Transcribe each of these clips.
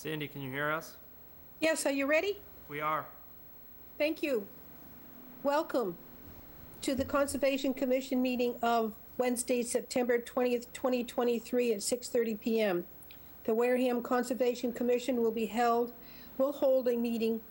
Sandy, can you hear us? Yes, are you ready? We are. Thank you. Welcome to the Conservation Commission meeting of Wednesday, September 20th, 2023 at 6:30 PM. The Wareham Conservation Commission will hold a meeting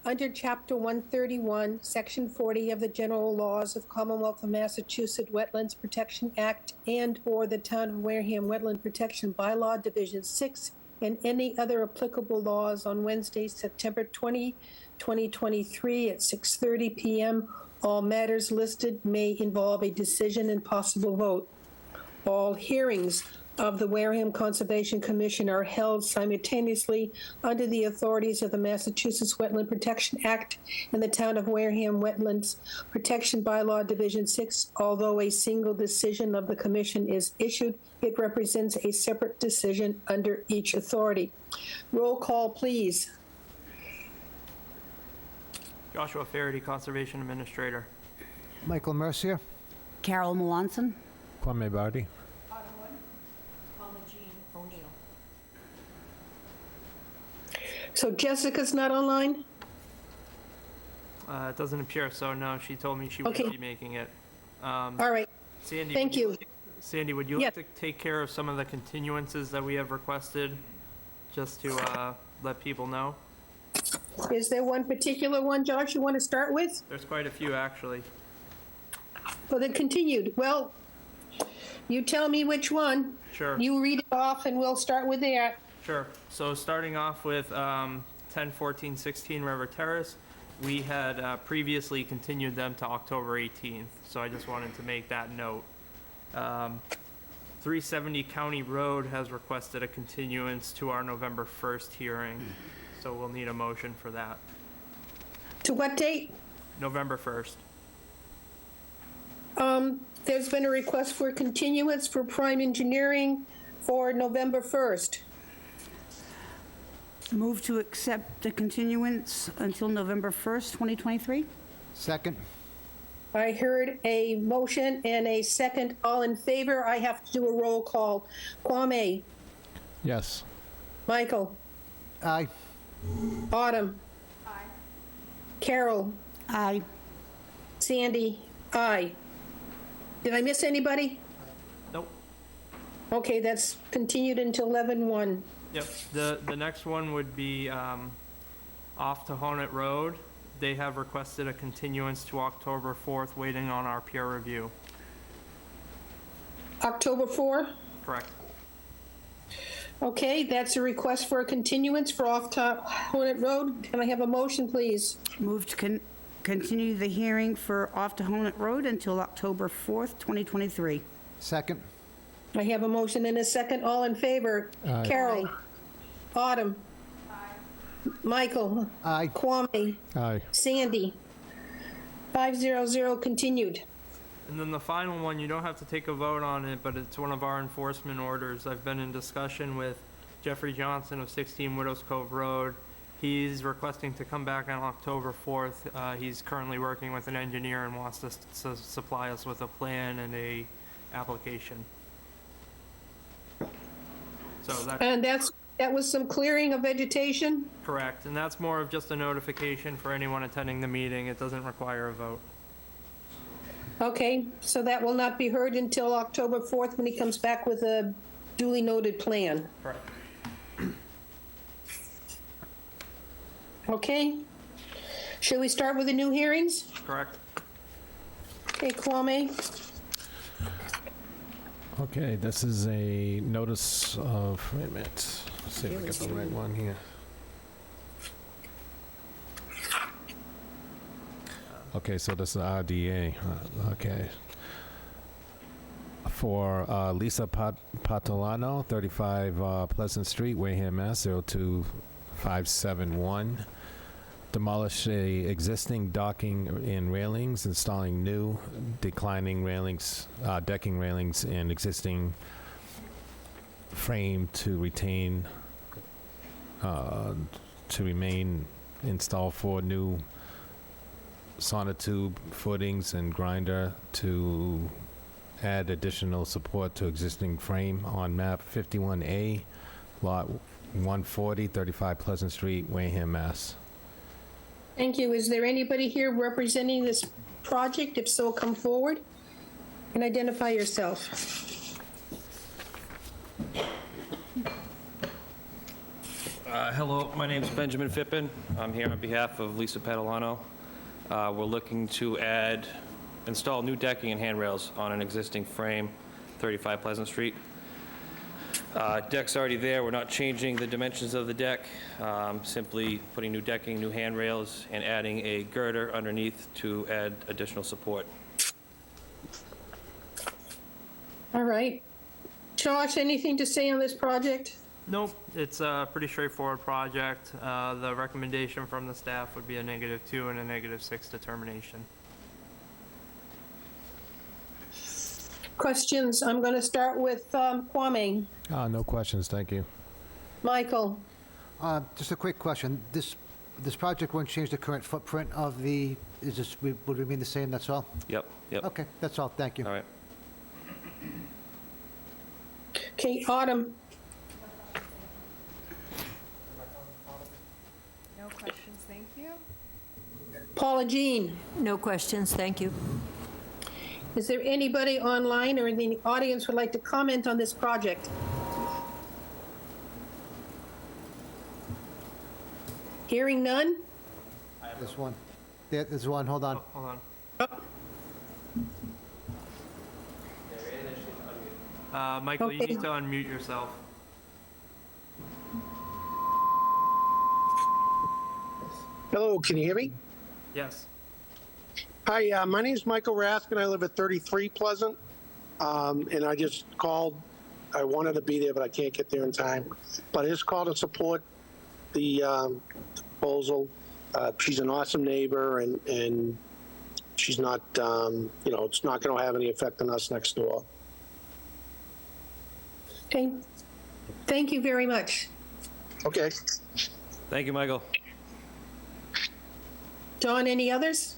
under Chapter 131, Section 40 of the General Laws of Commonwealth of Massachusetts Wetlands Protection Act and/or the Town of Wareham Wetland Protection Bylaw Division 6 and any other applicable laws on Wednesday, September 20, 2023 at 6:30 PM. All matters listed may involve a decision and possible vote. All hearings of the Wareham Conservation Commission are held simultaneously under the authorities of the Massachusetts Wetland Protection Act and the Town of Wareham Wetlands Protection Bylaw Division 6. Although a single decision of the commission is issued, it represents a separate decision under each authority. Roll call, please. Joshua Faraday, Conservation Administrator. Michael Mercier. Carol Melanson. Kwame Bardi. So Jessica's not online? It doesn't appear so, no. She told me she Okay. would be making it. All right, Sandy, thank you. Sandy, would you Yeah. like to take care of some of the continuances that we have requested, just to let people know? Is there one particular one, Josh, you want to start with? There's quite a few, actually. Well, then continued. Well, you tell me which one. Sure. You read it off and we'll start with that. Sure. So starting off with 10/14/16 River Terrace, we had previously continued them to October 18th, so I just wanted to make that note. 370 County Road has requested a continuance to our November 1st hearing, so we'll need a motion for that. To what date? November 1st. There's been a request for continuance for prime engineering for November 1st. Move to accept the continuance until November 1st, 2023. Second. I heard a motion and a second. All in favor? I have to do a roll call. Kwame, Yes. Michael, Aye. Autumn. Aye. Carol, Aye. Sandy, aye. Did I miss anybody? Nope. Okay, that's continued until 11/1. Yep. The next one would be off to Honet Road. They have requested a continuance to October 4th, waiting on our peer review. October 4? Correct. Okay, that's a request for a continuance for off top Hornet Road. Can I have a motion, please? Move to continue the hearing for Off to Honet Road until October 4th, 2023. Second. I have a motion and a second. All in favor? Aye. Carol? Autumn? Michael? Aye. Kwame? Aye. Sandy? 500 continued. And then the final one, you don't have to take a vote on it, but it's one of our enforcement orders. I've been in discussion with Jeffrey Johnson of 16 Widows Cove Road. He's requesting to come back on October 4th. He's currently working with an engineer and wants to supply us with a plan and a application. So that's And that was some clearing of vegetation? correct, and that's more of just a notification for anyone attending the meeting. It doesn't require a vote. Okay, so that will not be heard until October 4th when he comes back with a duly noted plan. Correct. Okay? Shall we start with the new hearings? Correct. Okay, Kwame? Okay, this is a notice of, wait a minute, let's see if I get the right one here. Okay, so this is RDA, okay. For Lisa Patolano, 35 Pleasant Street, Wareham, Mass. 02571. Demolish a existing docking and railings, installing new declining railings, decking railings, and existing frame to remain installed for new sonotube footings and grinder to add additional support to existing frame on map 51A, lot 140, 35 Pleasant Street, Wareham, Mass. Thank you. Is there anybody here representing this project? If so, come forward and identify yourself. Hello, my name is Benjamin Fippen. I'm here on behalf of Lisa Padalano. We're looking to install new decking and handrails on an existing frame, 35 Pleasant Street. Deck's already there. We're not changing the dimensions of the deck, simply putting new decking, new handrails, and adding a girder underneath to add additional support. All right. Josh, anything to say on this project? Nope, it's a pretty straightforward project. The recommendation from the staff would be a -2 and a -6 determination. Questions? I'm going to start with Kwame. No questions, thank you. Michael? Just a quick question. This project won't change the current footprint of the, would remain the same, that's all? Yep. Okay, that's all, thank you. All right. Okay, Autumn? No questions, thank you. Paula Jean? No questions, thank you. Is there anybody online or in the audience who would like to comment on this project? Hearing none? There's one. There's one, hold on. Oh, hold on. Michael, you Okay. need to unmute yourself. Hello, can you hear me? Yes. Hi, my name's Michael Raskin. I live at 33 Pleasant, and I just called. I wanted to be there, but I can't get there in time. But I just called to support the proposal. She's an awesome neighbor, and she's not, it's not going to have any effect on us next door. Okay. Thank you very much. Okay. Thank you, Michael. John, any others?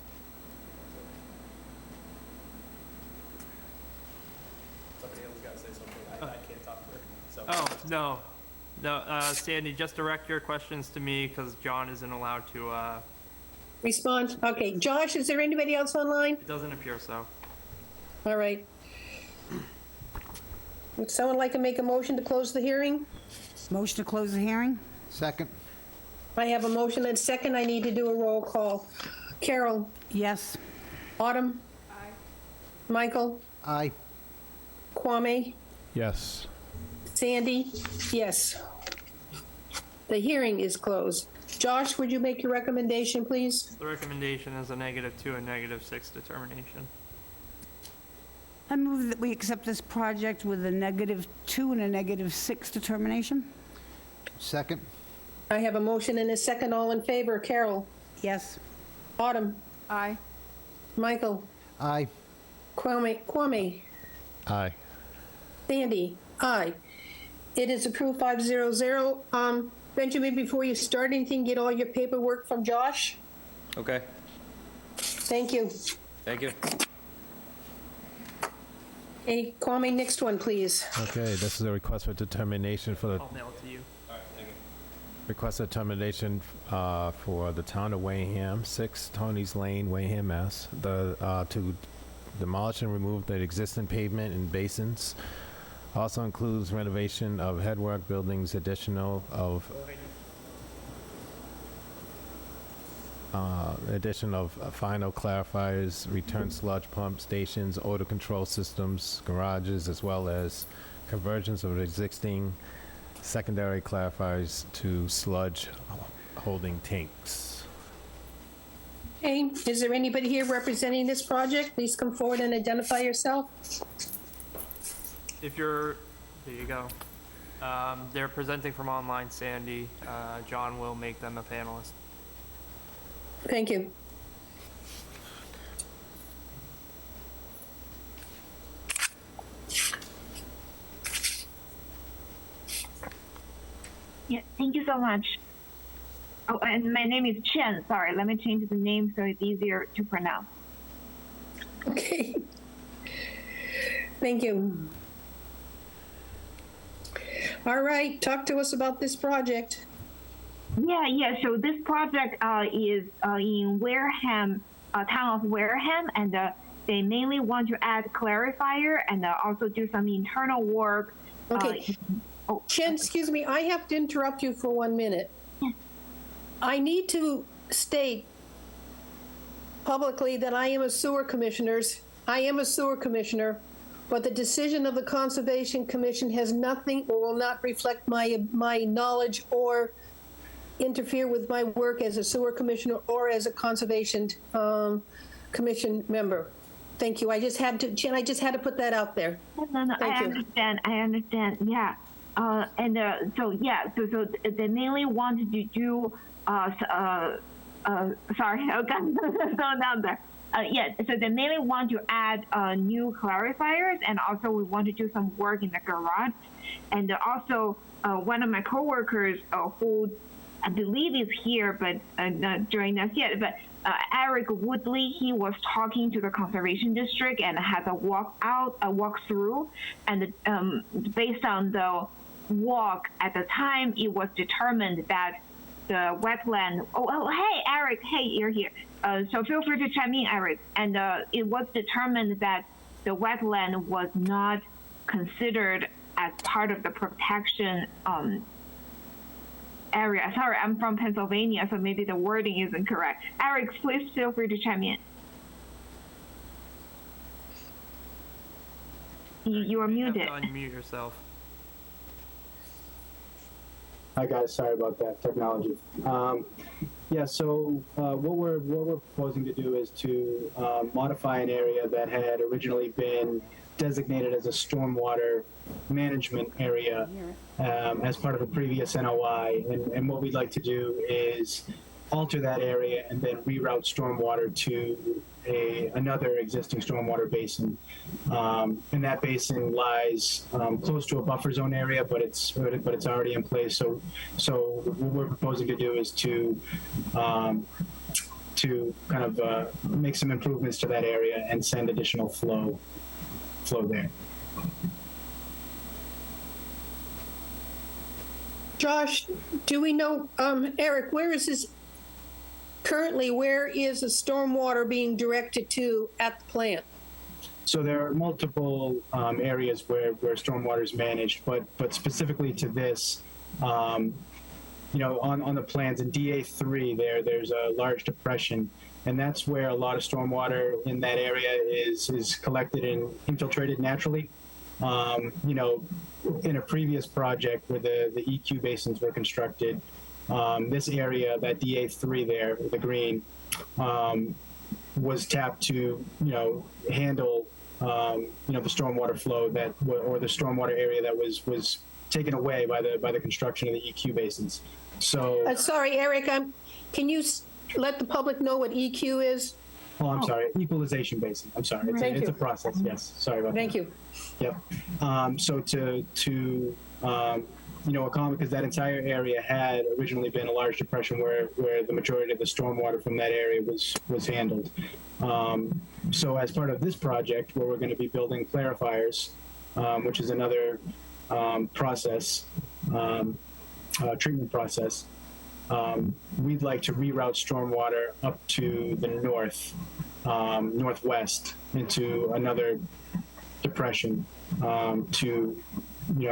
Oh, no. No, Sandy, just direct your questions to me because John isn't allowed to, Respond? Okay. Josh, is there anybody else online? it doesn't appear so. All right. Would someone like to make a motion to close the hearing? Motion to close the hearing? Second? I have a motion and second. I need to do a roll call. Carol? Yes. Autumn? Aye. Michael? Aye. Kwame? Yes. Sandy? Yes. The hearing is closed. Josh, would you make your recommendation, please? The recommendation is a -2 and -6 determination. I move that we accept this project with a -2 and a -6 determination? Second? I have a motion and a second. All in favor. Carol? Yes. Autumn? Aye. Michael? Aye. Kwame? Aye. Sandy? Aye. It is approved 500. Benjamin, before you start anything, get all your paperwork from Josh. Okay. Thank you. Thank you. Hey, Kwame, next one, please. Okay, this is a request for determination for the I'll mail it to you. request of determination for the town of Wareham, 6 Tony's Lane, Wareham, Mass. To demolish and remove the existing pavement and basins. Also includes renovation of headwork buildings, addition of final clarifiers, return sludge pump stations, odor control systems, garages, as well as conversions of existing secondary clarifiers to sludge holding tanks. Okay, is there anybody here representing this project? Please come forward and identify yourself. If you're, there you go. They're presenting from online, Sandy. John will make them a panelist. Thank you. Yeah, thank you so much. Oh, and my name is Chen. Sorry, let me change the name so it's easier to pronounce. Okay. Thank you. All right, talk to us about this project. Yeah. So this project is in Wareham, town of Wareham, and they mainly want to add clarifier and also do some internal work. Okay. Chen, excuse me, I have to interrupt you for 1 minute. I need to state publicly that I am a sewer commissioner, but the decision of the Conservation Commission has nothing or will not reflect my knowledge or interfere with my work as a sewer commissioner or as a Conservation Commission member. Thank you. Chen, I just had to put that out there. No, I understand. Yeah. So they mainly wanted to do, sorry, I got slow down there. So they mainly want to add new clarifiers, and also we want to do some work in the garage. And also one of my coworkers who I believe is here, but not joining us yet, but Eric Woodley, he was talking to the Conservation District and had a walkthrough, and based on the walk at the time, it was determined that the wetland. Hey, Eric. Hey, you're here. So feel free to chime in, Eric. And it was determined that the wetland was not considered as part of the protection area. Sorry, I'm from Pennsylvania, so maybe the wording isn't correct. Eric, please feel free to chime in. You are muted. You have to unmute yourself. Hi guys, sorry about that technology. Yeah, so what we're proposing to do is to modify an area that had originally been designated as a stormwater management area as part of a previous NOI. And what we'd like to do is alter that area and then reroute stormwater to another existing stormwater basin. And that basin lies close to a buffer zone area, but it's already in place. So what we're proposing to do is to kind of make some improvements to that area and send additional flow there. Josh, do we know, Eric, where is the stormwater being directed to at the plant? So there are multiple areas where stormwater is managed, but specifically to this, on the plans in DA3 there's a large depression, and that's where a lot of stormwater in that area is collected and infiltrated naturally. In a previous project where the EQ basins were constructed, this area, that DA3 there, the green, was tapped to, handle, the stormwater flow or the stormwater area that was taken away by the construction of the EQ basins. So. Sorry, Eric, can you let the public know what EQ is? Oh, I'm sorry. Equalization basin. I'm sorry. It's a process. Yes. Sorry about that. Thank you. Yep. So to because that entire area had originally been a large depression where the majority of the stormwater from that area was handled. So as part of this project, where we're going to be building clarifiers, which is another treatment process, we'd like to reroute stormwater up to the northwest into another depression to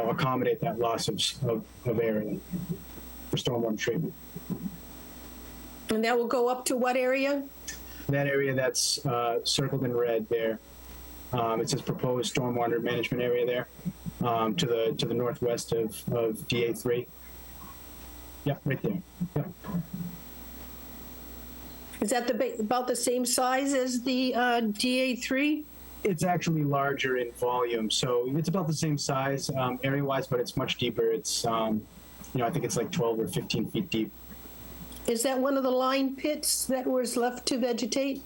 accommodate that loss of area for stormwater treatment. And that will go up to what area? That area that's circled in red there. It says proposed stormwater management area there, to the northwest of DA3. Yep, right there. Yep. Is that about the same size as the DA3? It's actually larger in volume, so it's about the same size area-wise, but it's much deeper. It's, I think it's like 12 or 15 feet deep. Is that one of the line pits that was left to vegetate?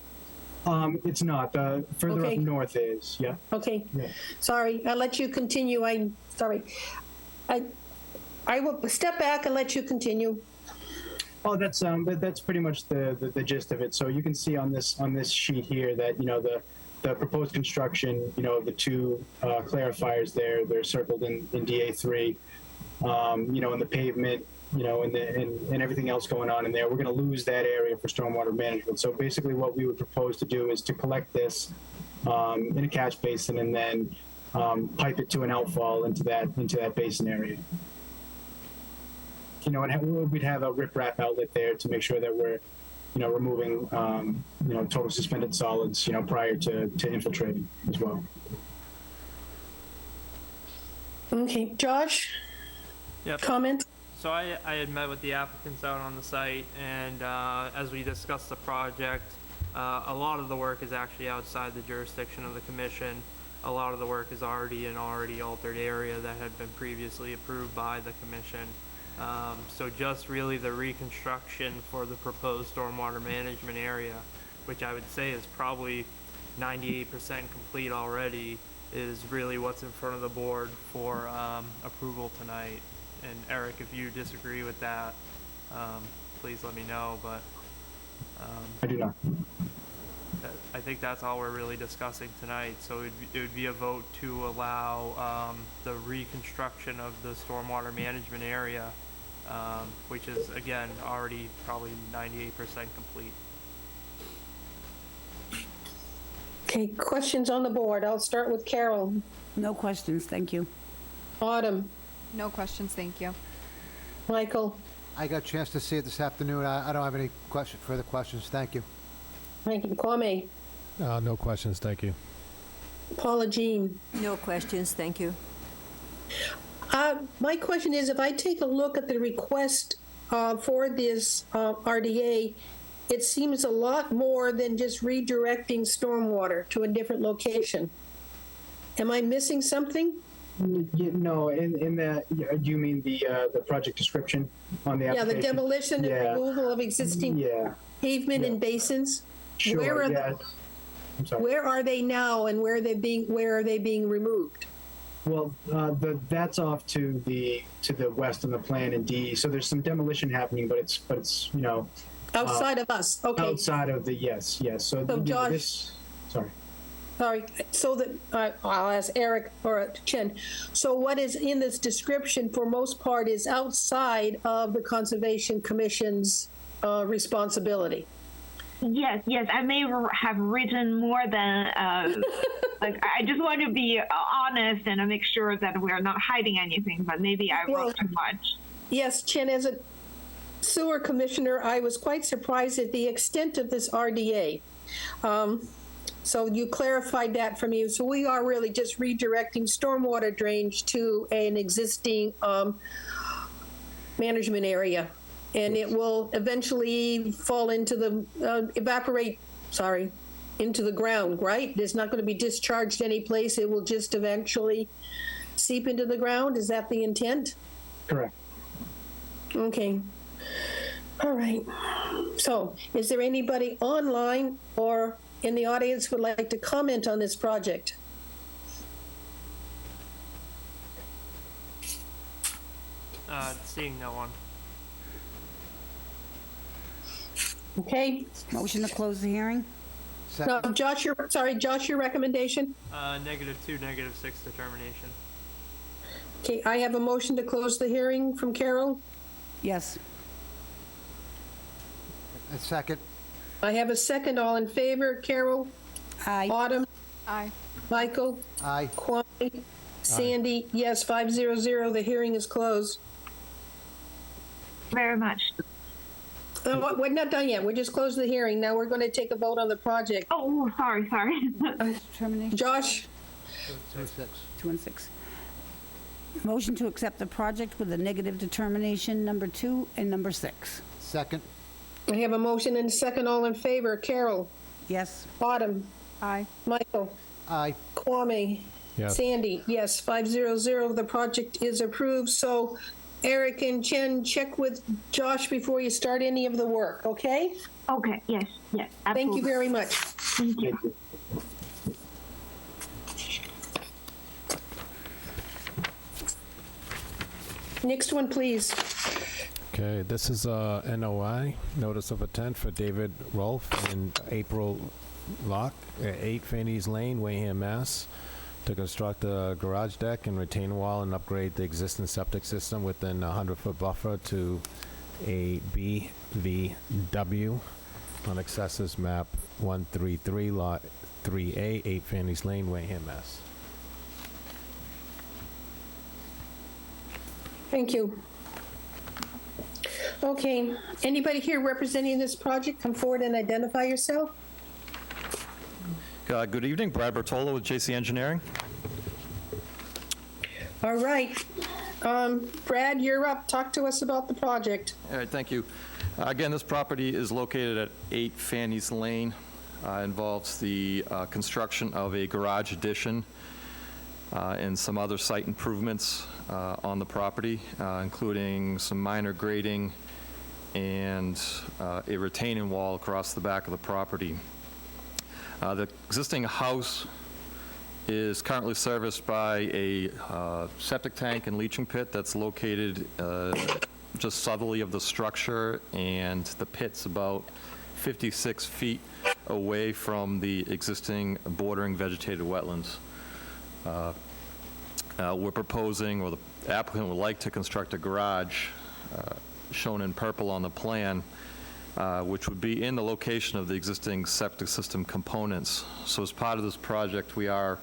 It's not. Further Okay. up north is. Yeah. Okay. Yeah. Sorry, I'll let you continue. Sorry. I will step back and let you continue. Oh, that's pretty much the gist of it. So you can see on this sheet here that the proposed construction, of the two clarifiers there, they're circled in DA3. and the pavement, and everything else going on in there, we're going to lose that area for stormwater management. So basically what we would propose to do is to collect this in a catch basin and then pipe it to an outfall into that basin area. And we'd have a riprap outlet there to make sure that we're, removing, total suspended solids, prior to infiltrating as well. Okay, Josh, Yep. comment? So I had met with the applicants out on the site, and as we discussed the project, a lot of the work is actually outside the jurisdiction of the commission. A lot of the work is already in already altered area that had been previously approved by the commission. So just really the reconstruction for the proposed stormwater management area, which I would say is probably 98% complete already, is really what's in front of the board for approval tonight. And Eric, if you disagree with that, please let me know, but I do not. I think that's all we're really discussing tonight. So it would be a vote to allow the reconstruction of the stormwater management area, which is, again, already probably 98% complete. Okay, questions on the board. I'll start with Carol. No questions, thank you. Autumn, No questions, thank you. Michael, I got a chance to see it this afternoon. I don't have any further questions. Thank you. thank you. Kwame, No questions, thank you. Paula Jean. No questions, thank you. My question is, if I take a look at the request for this RDA, it seems a lot more than just redirecting stormwater to a different location. Am I missing something? No, in that, do you mean the project description on the Yeah, application? the demolition and Yeah. removal of existing Yeah, pavement and basins? sure, Where are yeah. I'm sorry. Where are they now, and where are they being removed? Well, that's off to the west on the plan in D. So there's some demolition happening, but it's Outside of us, okay. outside of the yes. So, Josh- sorry. Sorry, so that, I'll ask Eric or Chen. So what is in this description for most part is outside of the Conservation Commission's responsibility? Yes, I may have written more than, I just want to be honest and make sure that we're not hiding anything, but maybe I wrote too much. Yes, Chen, as a sewer commissioner, I was quite surprised at the extent of this RDA. So you clarified that for me. So we are really just redirecting stormwater drainage to an existing management area. And it will eventually fall into the, into the ground, right? It's not going to be discharged any place. It will just eventually seep into the ground. Is that the intent? Correct. Okay. All right. So is there anybody online or in the audience would like to comment on this project? Seeing no one. Okay. Motion to close the hearing? No, Second. Josh, your recommendation? -2, -6 determination. Okay, I have a motion to close the hearing from Carol. Yes. A second. I have a second. All in favor? Carol? Aye. Autumn? Aye. Michael? Aye. Kwame? Sandy? Yes, 500. The hearing is closed. Very much. We're not done yet. We're just closing the hearing. Now we're going to take a vote on the project. Oh, sorry. Determination? Josh? 2 and 6. Motion to accept the project with a negative determination, number 2 and number 6. Second. I have a motion and a second. All in favor? Carol? Yes. Autumn? Aye. Michael? Aye. Kwame? Yes. Sandy? Yes, 500. The project is approved. So Eric and Jen, check with Josh before you start any of the work, okay? Okay, yes, absolutely. Thank you very much. Thank you. Thank you. Next one, please. Okay, this is NOI, Notice of Intent for David Rolfe and April Locke at 8 Fanny's Lane, Wareham, Mass. to construct a garage deck and retaining wall and upgrade the existing septic system within a 100-foot buffer to a BVW on Accessors Map 133, Lot 3A, 8 Fanny's Lane, Wareham, Mass. Thank you. Okay, anybody here representing this project, come forward and identify yourself. Good evening, Brad Bertolo with JC Engineering. All right. Brad, you're up. Talk to us about the project. All right, thank you. Again, this property is located at 8 Fanny's Lane. Involves the construction of a garage addition and some other site improvements on the property, including some minor grading and a retaining wall across the back of the property. The existing house is currently serviced by a septic tank and leaching pit that's located just southerly of the structure, and the pit's about 56 feet away from the existing bordering vegetated wetlands. We're proposing, or the applicant would like to construct a garage shown in purple on the plan, which would be in the location of the existing septic system components. So as part of this project, we are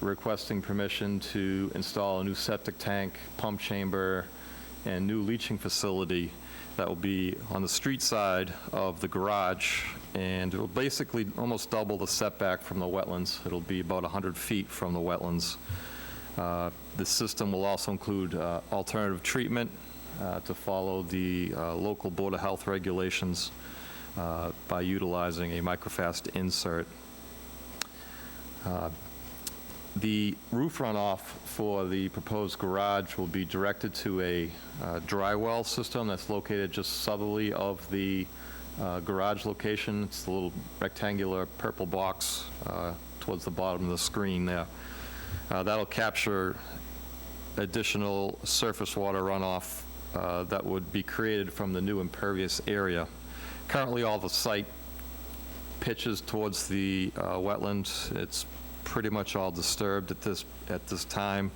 requesting permission to install a new septic tank, pump chamber, and new leaching facility that will be on the street side of the garage, and it will basically almost double the setback from the wetlands. It'll be about 100 feet from the wetlands. The system will also include alternative treatment to follow the local Board of Health regulations by utilizing a microfast insert. The roof runoff for the proposed garage will be directed to a dry well system that's located just southerly of the garage location. It's the little rectangular purple box towards the bottom of the screen there. That'll capture additional surface water runoff that would be created from the new impervious area. Currently, all the site pitches towards the wetland. It's pretty much all disturbed at this time.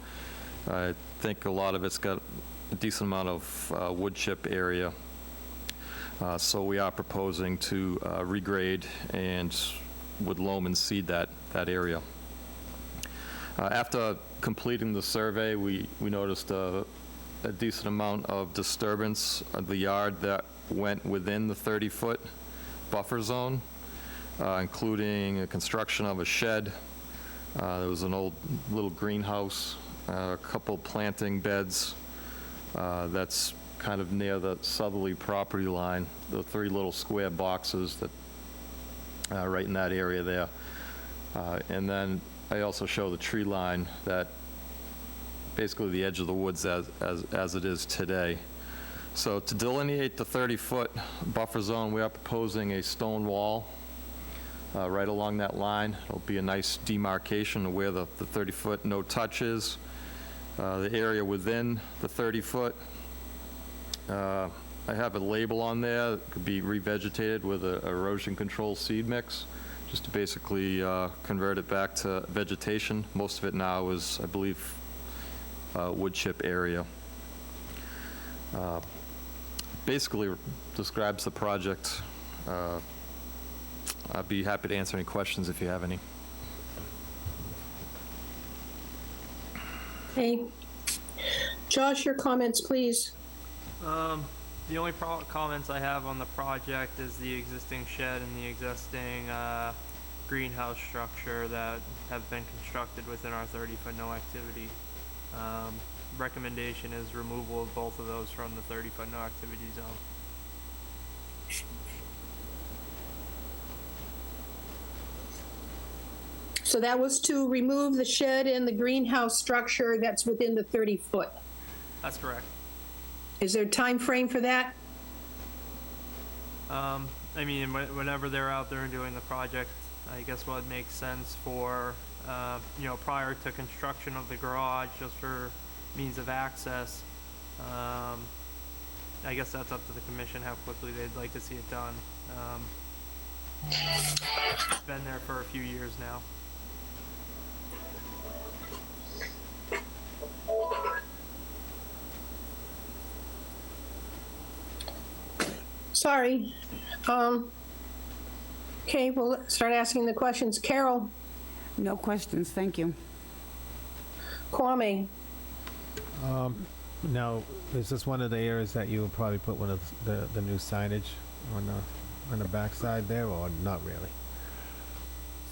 I think a lot of it's got a decent amount of wood chip area. So we are proposing to regrade and would loam and seed that area. After completing the survey, we noticed a decent amount of disturbance of the yard that went within the 30-foot buffer zone, including a construction of a shed. There was an old little greenhouse, a couple planting beds that's kind of near the southerly property line, the 3 little square boxes that right in that area there. And then I also show the tree line that basically the edge of the woods as it is today. So to delineate the 30-foot buffer zone, we are proposing a stone wall right along that line. It'll be a nice demarcation of where the 30-foot no touch is. The area within the 30-foot, I have a label on there that could be revegetated with a erosion control seed mix, just to basically convert it back to vegetation. Most of it now is, I believe, wood chip area. Basically describes the project. I'd be happy to answer any questions if you have any. Okay. Josh, your comments, please. The only comments I have on the project is the existing shed and the existing greenhouse structure that have been constructed within our 30-foot no activity. Recommendation is removal of both of those from the 30-foot no activity zone. So that was to remove the shed and the greenhouse structure that's within the 30-foot. That's correct. Is there a time frame for that? I mean, whenever they're out there and doing the project, I guess what makes sense for, prior to construction of the garage, just for means of access, I guess that's up to the commission how quickly they'd like to see it done. It's been there for a few years now. Sorry. Okay, we'll start asking the questions. Carol, No questions, thank you. Kwame, Now, is this one of the areas that you would probably put one of the new signage on the backside there, or not really?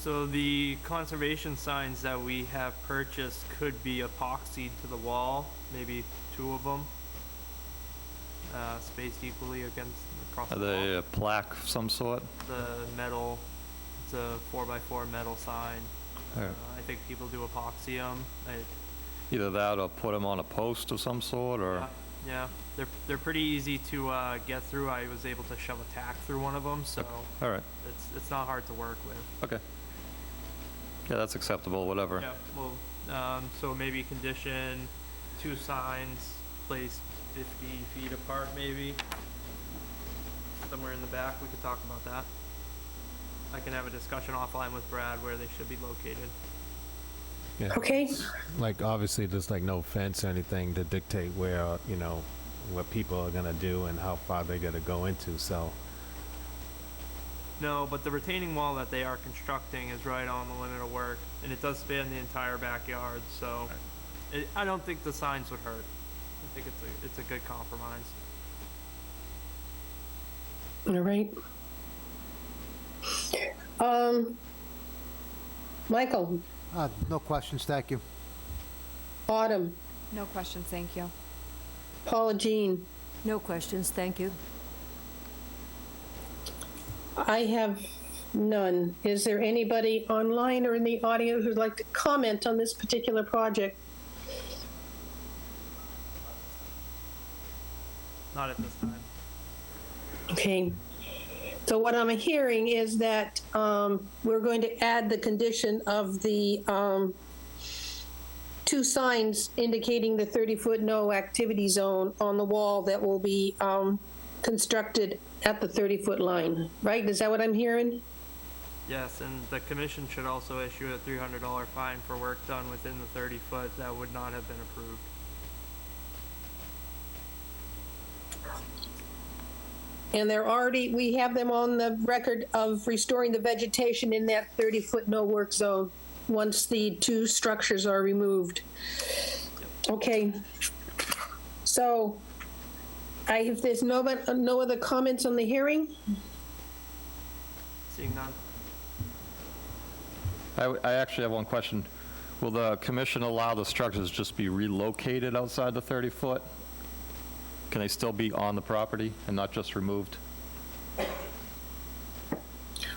So the conservation signs that we have purchased could be epoxied to the wall, maybe 2 of them, spaced equally across the Are wall. they a plaque of some sort? The metal, it's a 4x4 metal sign. All right. I think people do epoxy them. Either that or put them on a post of some sort, or? Yeah, they're pretty easy to get through. I was able to shove a tack through one of them, so All right, it's not hard to work with. okay. Yeah, that's acceptable, whatever. Yeah, well, so maybe condition 2 signs placed 50 feet apart, maybe. Somewhere in the back, we could talk about that. I can have a discussion offline with Brad where they should be located. Yeah. okay? Like, obviously, there's like no fence or anything to dictate where, what people are gonna do and how far they're gonna go into, so. No, but the retaining wall that they are constructing is right on the limit of work, and it does span the entire backyard, so I don't think the signs would hurt. I think it's a good compromise. All right. Michael, No questions, thank you. Autumn, No questions, thank you. Paula Jean, No questions, thank you. I have none. Is there anybody online or in the audio who'd like to comment on this particular project? Not at this time. Okay. So what I'm hearing is that we're going to add the condition of the 2 signs indicating the 30-foot no activity zone on the wall that will be constructed at the 30-foot line, right? Is that what I'm hearing? Yes, and the commission should also issue a $300 fine for work done within the 30-foot that would not have been approved. And we have them on the record of restoring the vegetation in that 30-foot no work zone once the 2 structures are removed. Okay. So if there's no other comments on the hearing, Seeing none? I actually have one question. Will the commission allow the structures just be relocated outside the 30-foot? Can they still be on the property and not just removed?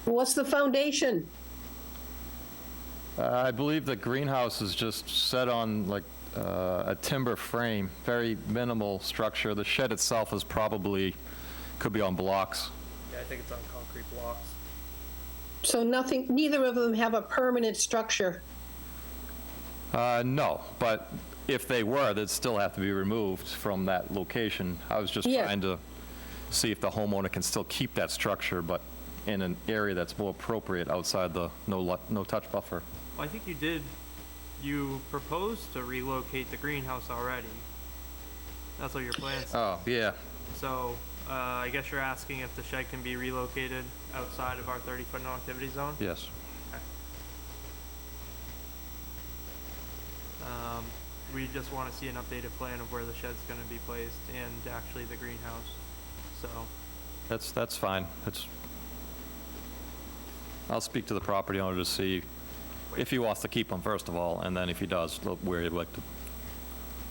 what's the foundation? I believe the greenhouse is just set on like a timber frame, very minimal structure. The shed itself is could be on blocks. Yeah, I think it's on concrete blocks. So neither of them have a permanent structure. No, but if they were, they'd still have to be removed from that location. I was just Yeah. trying to see if the homeowner can still keep that structure, but in an area that's more appropriate outside the no-touch buffer. Well, I think you proposed to relocate the greenhouse already. That's what your plan said. Oh, yeah. So, I guess you're asking if the shed can be relocated outside of our 30-foot no activity zone? Yes. We just want to see an updated plan of where the shed's going to be placed and actually the greenhouse. So, That's fine. I'll speak to the property owner to see if he wants to keep them, first of all, and then if he does, where he'd like to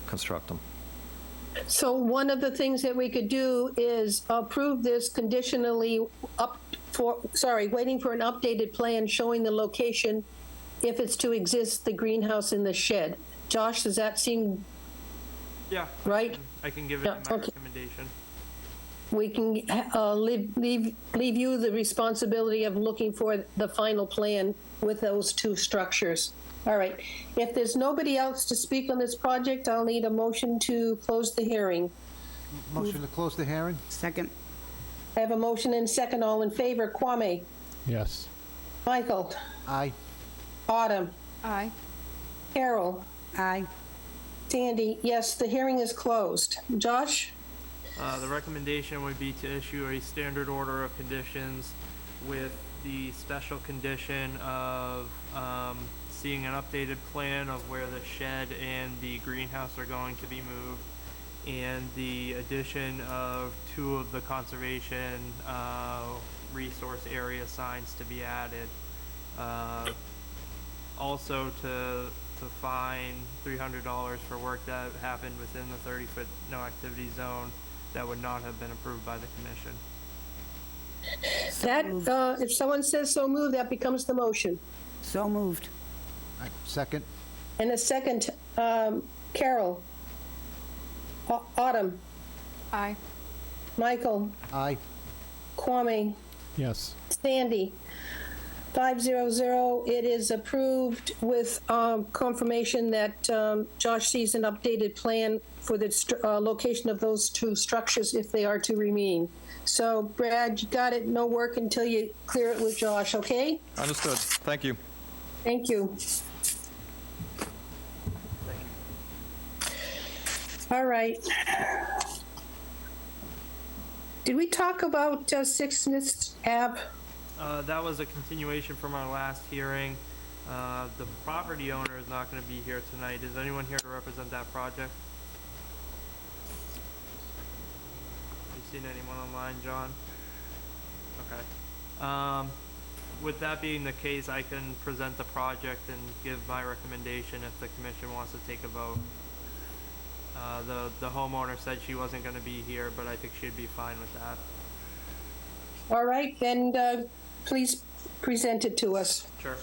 construct them. So one of the things that we could do is approve this conditionally waiting for an updated plan showing the location if it's to exist, the greenhouse in the shed. Josh, does that seem yeah. right? I can give it Yeah, my okay. recommendation. We can leave you the responsibility of looking for the final plan with those 2 structures. All right. If there's nobody else to speak on this project, I'll need a motion to close the hearing. Motion to close the hearing? Second. I have a motion and second. All in favor. Kwame, Yes. Michael, Aye. Autumn, Aye. Carol, Aye. Sandy. Yes, the hearing is closed. Josh, The recommendation would be to issue a standard order of conditions with the special condition of seeing an updated plan of where the shed and the greenhouse are going to be moved, and the addition of 2 of the conservation resource area signs to be added. Also to fine $300 for work that happened within the 30-foot no activity zone that would not have been approved by the commission. That, if someone says so moved, that becomes the motion. So moved. All right, second. And a second, Carol. Autumn. Aye. Michael. Aye. Kwame. Yes. Sandy. 500, it is approved with confirmation that Josh sees an updated plan for the location of those 2 structures if they are to remain. So Brad, you got it, no work until you clear it with Josh, okay? Understood. Thank you. Thank you. All right. Did we talk about 6 Mist Ave? That was a continuation from our last hearing. The property owner is not going to be here tonight. Is anyone here to represent that project? Have you seen anyone online, John? Okay. With that being the case, I can present the project and give my recommendation if the commission wants to take a vote. The homeowner said she wasn't going to be here, but I think she'd be fine with that. All right, then please present it to us. Sure.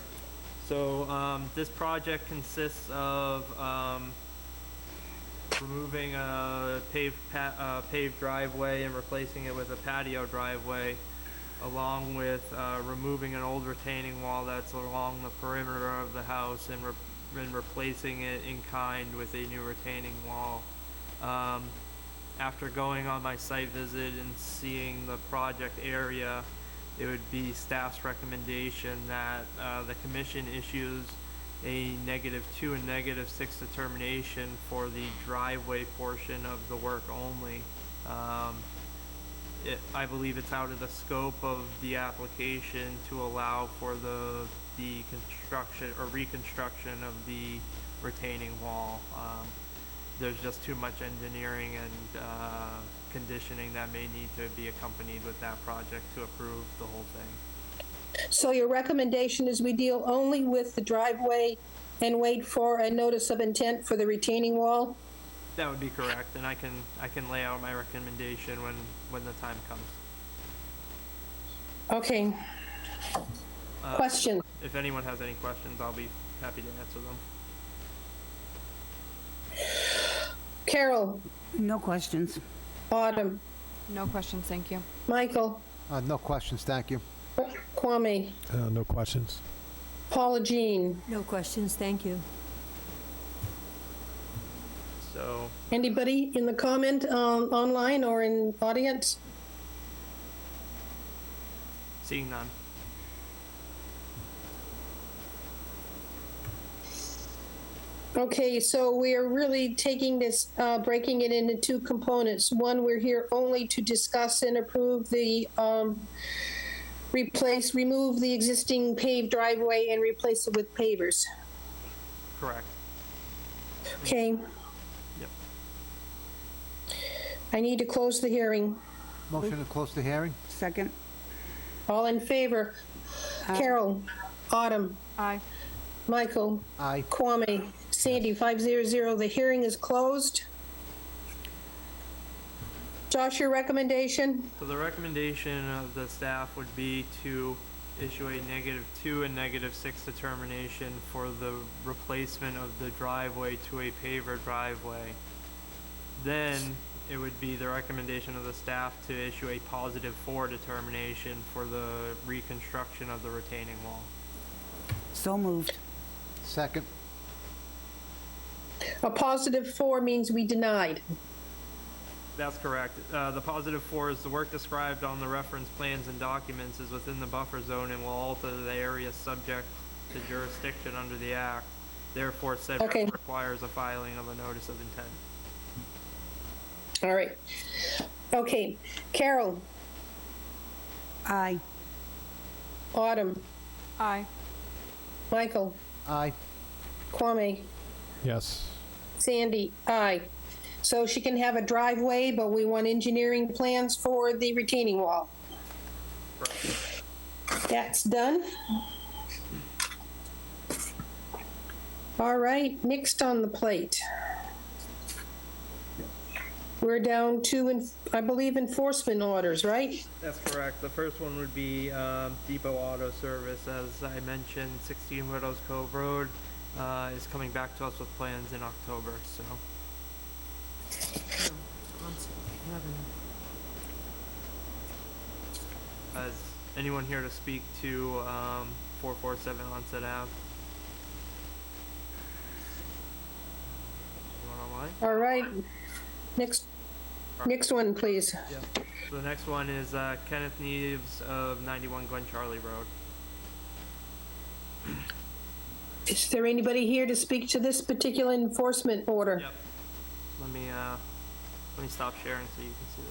So this project consists of removing a paved driveway and replacing it with a patio driveway, along with removing an old retaining wall that's along the perimeter of the house and replacing it in kind with a new retaining wall. After going on my site visit and seeing the project area, it would be staff's recommendation that the commission issues a -2 and -6 determination for the driveway portion of the work only. I believe it's out of the scope of the application to allow for the construction or reconstruction of the retaining wall. There's just too much engineering and conditioning that may need to be accompanied with that project to approve the whole thing. So your recommendation is we deal only with the driveway and wait for a notice of intent for the retaining wall? That would be correct, and I can lay out my recommendation when the time comes. Okay. Question. If anyone has any questions, I'll be happy to answer them. Carol. No questions. Autumn. No questions, thank you. Michael. No questions, thank you. Kwame. No questions. Paula Jean. No questions, thank you. So, Anybody in the comment online or in audience? seeing none. Okay, so we are really taking this, breaking it into 2 components. One, we're here only to discuss and approve the remove the existing paved driveway and replace it with pavers. Correct. Okay. Yep. I need to close the hearing. Motion to close the hearing? Second. All in favor? Carol. Autumn. Aye. Michael. Aye. Kwame. Sandy, 500. The hearing is closed. Josh, your recommendation? So the recommendation of the staff would be to issue a -2 and -6 determination for the replacement of the driveway to a paver driveway. Then it would be the recommendation of the staff to issue a +4 determination for the reconstruction of the retaining wall. So moved. Second. A +4 means we denied. That's correct. The +4 is the work described on the reference plans and documents is within the buffer zone and will alter the area subject to jurisdiction under the act. Therefore, said Okay. requires a filing of a notice of intent. All right. Okay, Carol, Aye. Autumn, Aye. Michael, Aye. Kwame, Yes. Sandy, aye. So she can have a driveway, but we want engineering plans for the retaining wall. That's done. All right, next on the plate. We're down to, I believe, enforcement orders, right? That's correct. The first one would be Depot Auto Service. As I mentioned, 16 Widows Cove Road is coming back to us with plans in October, so. Is anyone here to speak to 447 Onset Ave? Anyone online? All right, next one, please. Yeah. So the next one is Kenneth Neves of 91 Glen Charlie Road. Is there anybody here to speak to this particular enforcement order? Yep. Let me stop sharing so you can see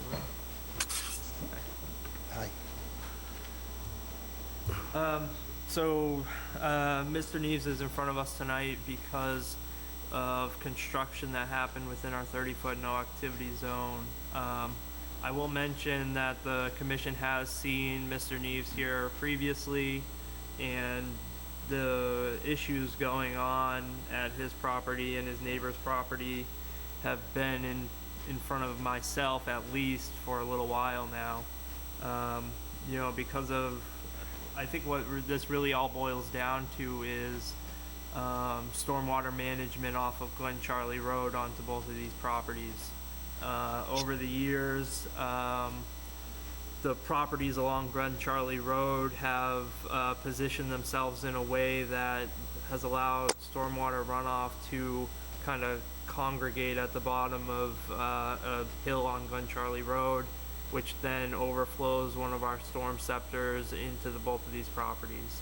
the room. Mr. Neves is in front of us tonight because of construction that happened within our 30-foot no activity zone. I will mention that the commission has seen Mr. Neves here previously, and the issues going on at his property and his neighbor's property have been in front of myself at least for a little while now. Because of, I think what this really all boils down to is stormwater management off of Glen Charlie Road onto both of these properties. Over the years, the properties along Glen Charlie Road have positioned themselves in a way that has allowed stormwater runoff to kind of congregate at the bottom of a hill on Glen Charlie Road, which then overflows one of our storm scepters into both of these properties.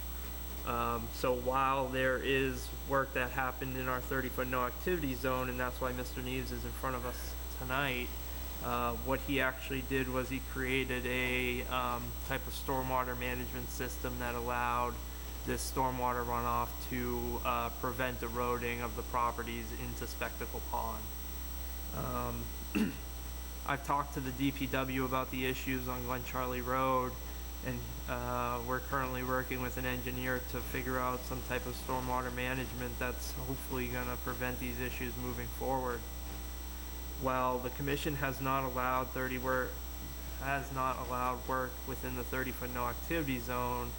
So while there is work that happened in our 30-foot no activity zone, and that's why Mr. Neves is in front of us tonight, what he actually did was he created a type of stormwater management system that allowed this stormwater runoff to prevent eroding of the properties into Spectacle Pond. I've talked to the DPW about the issues on Glen Charlie Road, and we're currently working with an engineer to figure out some type of stormwater management that's hopefully going to prevent these issues moving forward. While the commission has not allowed work within the 30-foot no activity zone,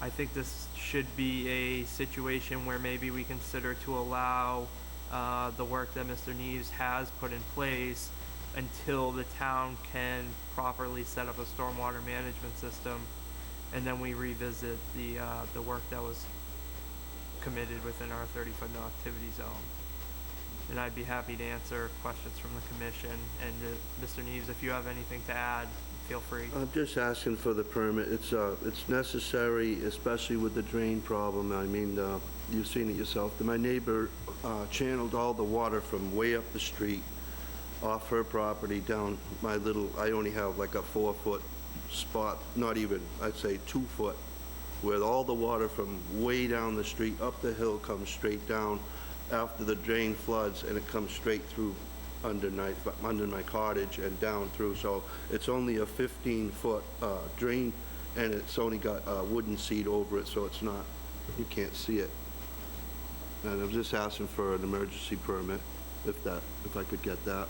I think this should be a situation where maybe we consider to allow the work that Mr. Neves has put in place until the town can properly set up a stormwater management system, and then we revisit the work that was committed within our 30-foot no activity zone. And I'd be happy to answer questions from the commission. And Mr. Neves, if you have anything to add, feel free. I'm just asking for the permit. It's necessary, especially with the drain problem. I mean, you've seen it yourself. My neighbor channeled all the water from way up the street off her property down my little, I only have like a 4-foot spot, not even, I'd say 2 foot, where all the water from way down the street up the hill comes straight down after the drain floods, and it comes straight through under my cottage and down through. So it's only a 15-foot drain, and it's only got a wooden seat over it, so it's not, you can't see it. And I'm just asking for an emergency permit, if I could get that.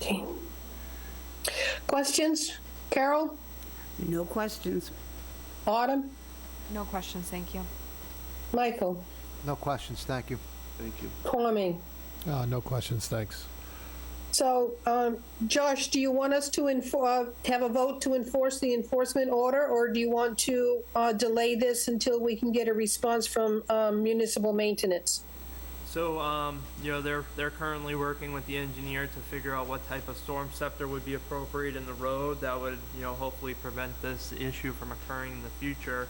Okay. Questions? Carol? No questions. Autumn? No questions, thank you. Michael? No questions, thank you. Thank you. Kwame? No questions, thanks. So, Josh, do you want us to have a vote to enforce the enforcement order, or do you want to delay this until we can get a response from municipal maintenance? So, they're currently working with the engineer to figure out what type of storm scepter would be appropriate in the road that would, hopefully prevent this issue from occurring in the future.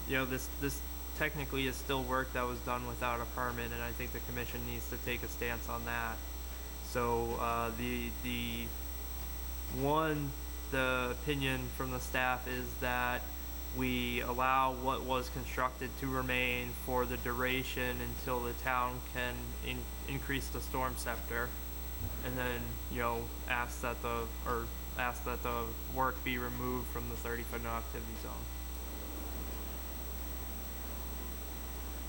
This technically is still work that was done without a permit, and I think the commission needs to take a stance on that. So, the opinion from the staff is that we allow what was constructed to remain for the duration until the town can increase the storm scepter, and then, ask that the work be removed from the 30-foot no activity zone.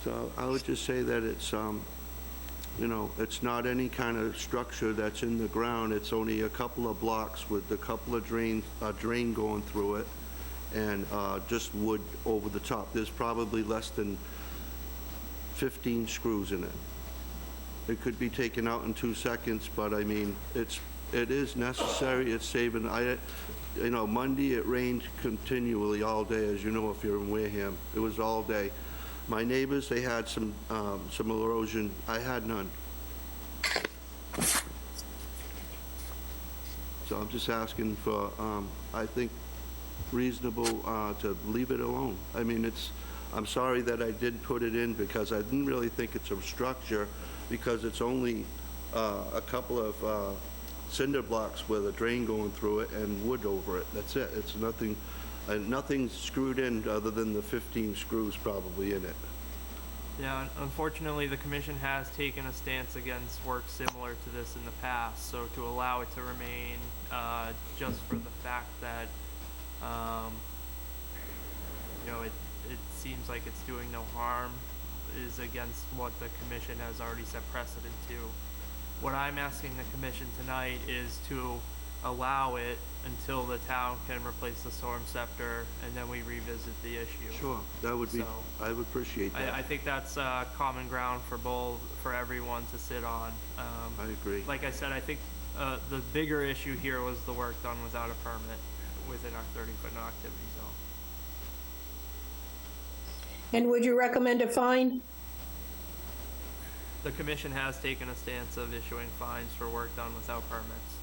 So I would just say that it's, it's not any kind of structure that's in the ground. It's only a couple of blocks with a couple of drain going through it, and just wood over the top. There's probably less than 15 screws in it. It could be taken out in 2 seconds, but I mean, it is necessary. It's saving. Monday it rained continually all day, as you know, if you're in Wareham. It was all day. My neighbors, they had some erosion. I had none. So I'm just asking for, I think, reasonable to leave it alone. I mean, I'm sorry that I didn't put it in because I didn't really think it's a structure, because it's only a couple of cinder blocks with a drain going through it and wood over it. That's it. It's nothing. Nothing's screwed in other than the 15 screws probably in it. Yeah, unfortunately, the commission has taken a stance against work similar to this in the past, so to allow it to remain just for the fact that, it seems like it's doing no harm is against what the commission has already set precedent to. What I'm asking the commission tonight is to allow it until the town can replace the storm scepter, and then we revisit the issue. Sure, that would be, So, I would appreciate that. I think that's common ground for everyone to sit on. I agree. Like I said, I think the bigger issue here was the work done without a permit within our 30-foot no activity zone. And would you recommend a fine? The commission has taken a stance of issuing fines for work done without permits.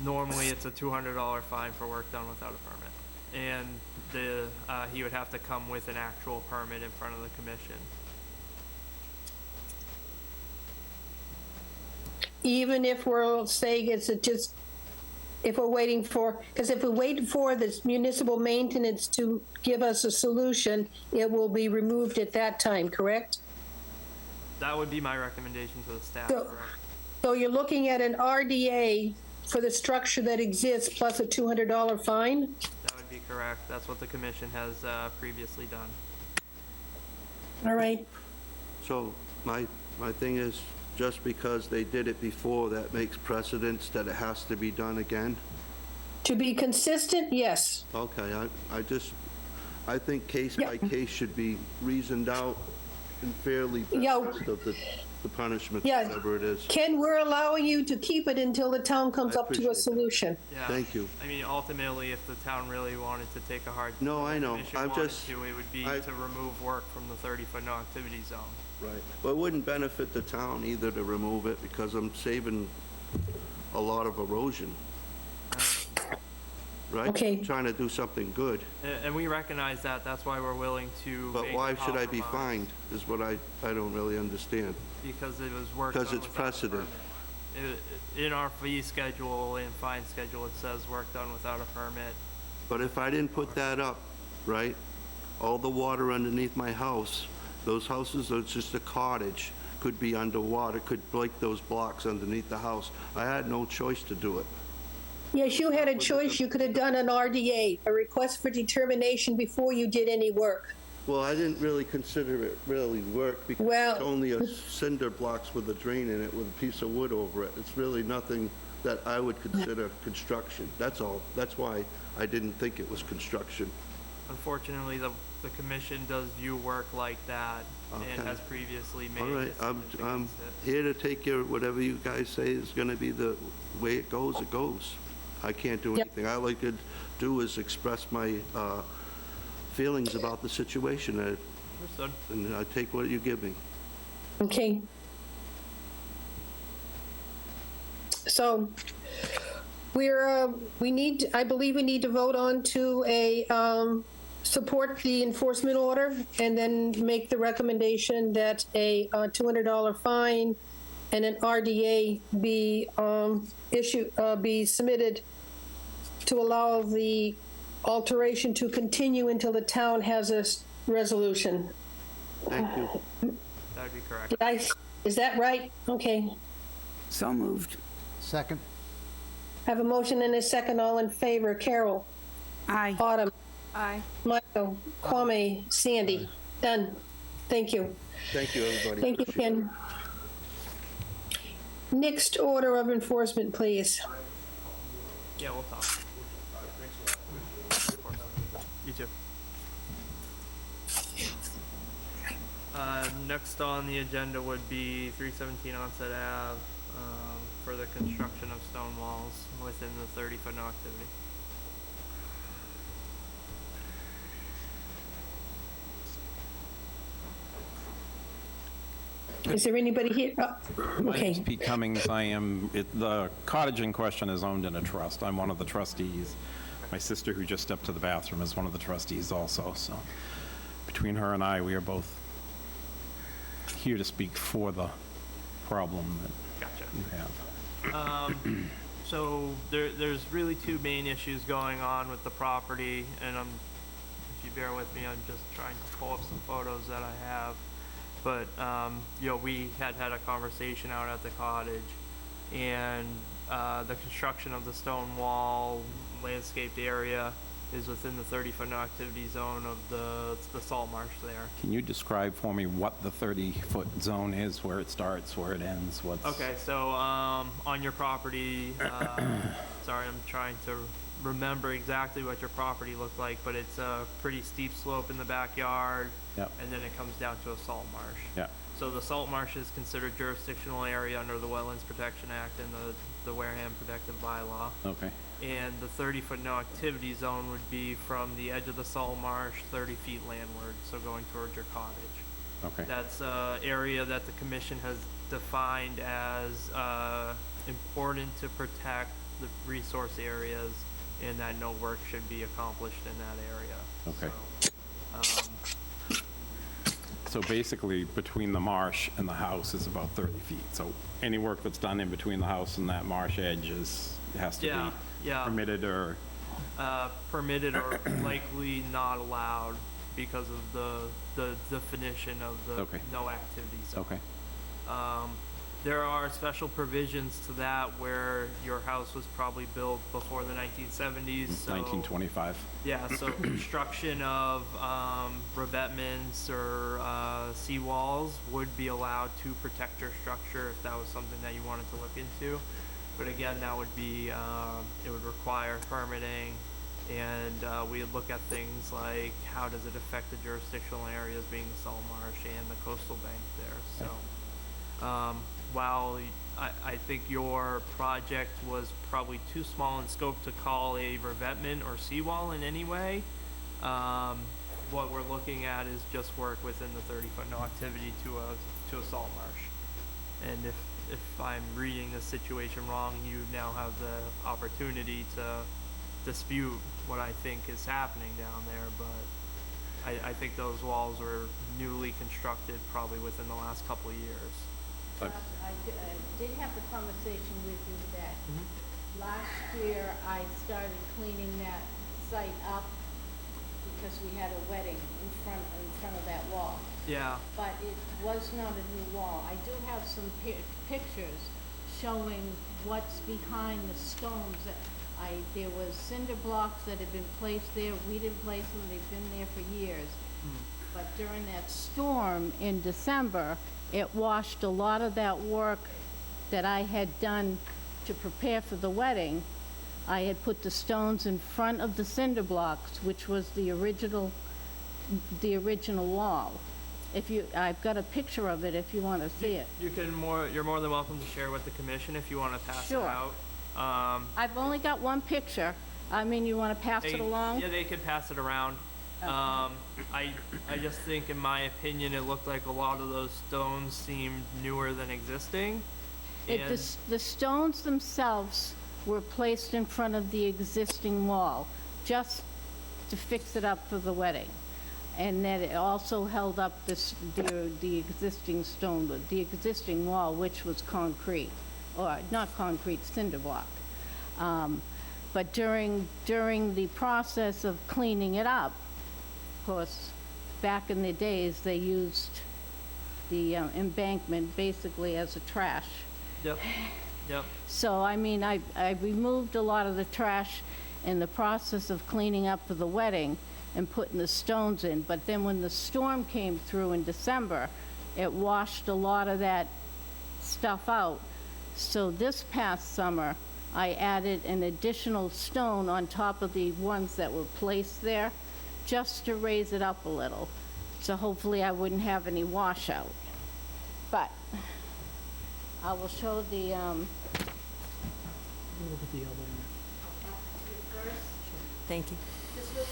Normally, it's a $200 fine for work done without a permit. And he would have to come with an actual permit in front of the commission. Even if we're saying if we're waiting for, because if we wait for this municipal maintenance to give us a solution, it will be removed at that time, correct? That would be my recommendation to the staff, So- correct? So you're looking at an RDA for the structure that exists plus a $200 fine? That would be correct. That's what the commission has previously done. All right. So my thing is, just because they did it before, that makes precedence that it has to be done again? To be consistent, yes. Okay, I think case by case should be reasoned out and fairly balanced of the punishment, Yeah. whatever it is. Ken, we're allowing you to keep it until the town comes I up to appreciate a that. solution. Yeah. Thank you. I mean, ultimately, if the town really wanted to take a hard... No, I know. the commission I'm wanted just- to, it would be I- to remove work from the 30-foot no activity zone. Right. But it wouldn't benefit the town either to remove it, because I'm saving a lot of erosion. Right? Okay. Trying to do something good. And we recognize that. That's why we're willing to But make why a should I be compromise, fined, is what I don't really understand. because it was work Because done it's without a precedent. permit. In our fee schedule and fine schedule, it says work done without a permit. But if I didn't put that up, right, all the water underneath my house, those houses are just a cottage, could be underwater, could break those blocks underneath the house. I had no choice to do it. Yes, you had a choice. You could have done an RDA, a request for determination, before you did any work. Well, I didn't really consider it really work, because Well- it's only a cinder blocks with a drain in it with a piece of wood over it. It's really nothing that I would consider construction. That's all. That's why I didn't think it was construction. Unfortunately, the commission does view work like that and Okay. has previously made All right, I'm decisions against it. here to take care of whatever you guys say is going to be the way it goes, it goes. I can't do Yep. anything. All I could do is express my feelings about the situation, Understood. and I take what you give me. Okay. So I believe we need to vote on to a support the enforcement order and then make the recommendation that a $200 fine and an RDA be be submitted to allow the alteration to continue until the town has a resolution. Thank you. That'd be correct. Is that right? Okay. So moved. Second? I have a motion and a second. All in favor. Carol? Aye. Autumn? Aye. Michael? Kwame? Sandy? Done. Thank you. Thank you, everybody. Thank you, Ken. Next order of enforcement, please. Yeah, we'll talk. You too. Next on the agenda would be 317 Onset Ave, for the construction of stone walls within the 30-foot no activity. Is there anybody here? Oh, My name's okay. Pete Cummings. The cottage in question is owned in a trust. I'm one of the trustees. My sister, who just stepped to the bathroom, is one of the trustees also. So between her and I, we are both here to speak for the problem that Gotcha. you have. So there's really two main issues going on with the property, and if you bear with me, I'm just trying to pull up some photos that I have. But, you know, we had a conversation out at the cottage, and the construction of the stone wall landscaped area is within the 30-foot no activity zone of the salt marsh there. Can you describe for me what the 30-foot zone is, where it starts, where it ends? Okay, so on your property, sorry, I'm trying to remember exactly what your property looked like, but it's a pretty steep slope in the backyard. Yep. And then it comes down to a salt marsh. Yeah. So the salt marsh is considered jurisdictional area under the Wetlands Protection Act and the Wareham Protective Bylaw. Okay. And the 30-foot no activity zone would be from the edge of the salt marsh 30 feet landward, so going towards your cottage. Okay. That's an area that the commission has defined as important to protect the resource areas, and that no work should be accomplished in that area. Okay. So basically, between the marsh and the house is about 30 feet. So any work that's done in between the house and that marsh edge has to be permitted or? Permitted or likely not allowed because of the definition of the no activity zone. Okay. There are special provisions to that where your house was probably built before the 1970s. So 1925. yeah, so construction of revetments or seawalls would be allowed to protect your structure if that was something that you wanted to look into. But again, that would be, it would require permitting, and we would look at things like how does it affect the jurisdictional areas being the salt marsh and the coastal bank there. So while I think your project was probably too small in scope to call a revetment or seawall in any way, what we're looking at is just work within the 30-foot no activity to a salt marsh. And if I'm reading the situation wrong, you now have the opportunity to dispute what I think is happening down there, but I think those walls were newly constructed probably within the last couple of years. I did have the conversation with you that last year I started cleaning that site up because we had a wedding in front of that wall. Yeah. But it was not a new wall. I do have some pictures showing what's behind the stones. There was cinder blocks that had been placed there. We didn't place them. They've been there for years. But during that storm in December, it washed a lot of that work that I had done to prepare for the wedding. I had put the stones in front of the cinder blocks, which was the original wall. I've got a picture of it if you want to see it. You're more than welcome to share with the commission if you want to pass it out. I've only got one picture. I mean, you want to pass it along? Yeah, they could pass it around. I just think, in my opinion, it looked like a lot of those stones seemed newer than existing. The stones themselves were placed in front of the existing wall, just to fix it up for the wedding. And that it also held up the existing stone, the existing wall, which was concrete, or not concrete, cinder block. But during the process of cleaning it up, of course, back in the days, they used the embankment basically as a trash. Yep, yep. So, I mean, I removed a lot of the trash in the process of cleaning up for the wedding and putting the stones in, but then when the storm came through in December, it washed a lot of that stuff out. So this past summer, I added an additional stone on top of the ones that were placed there, just to raise it up a little. So hopefully I wouldn't have any washout. But I will show the, Thank you. this was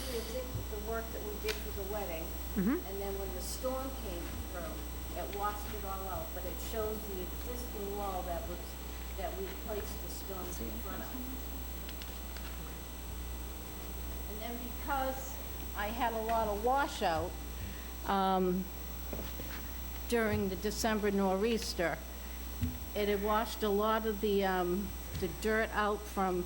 the work that we did for the wedding. And then when the storm came through, it washed it all out, but it shows the existing wall that we placed the stones in front of. And then because I had a lot of washout during the December nor'easter, it had washed a lot of the dirt out from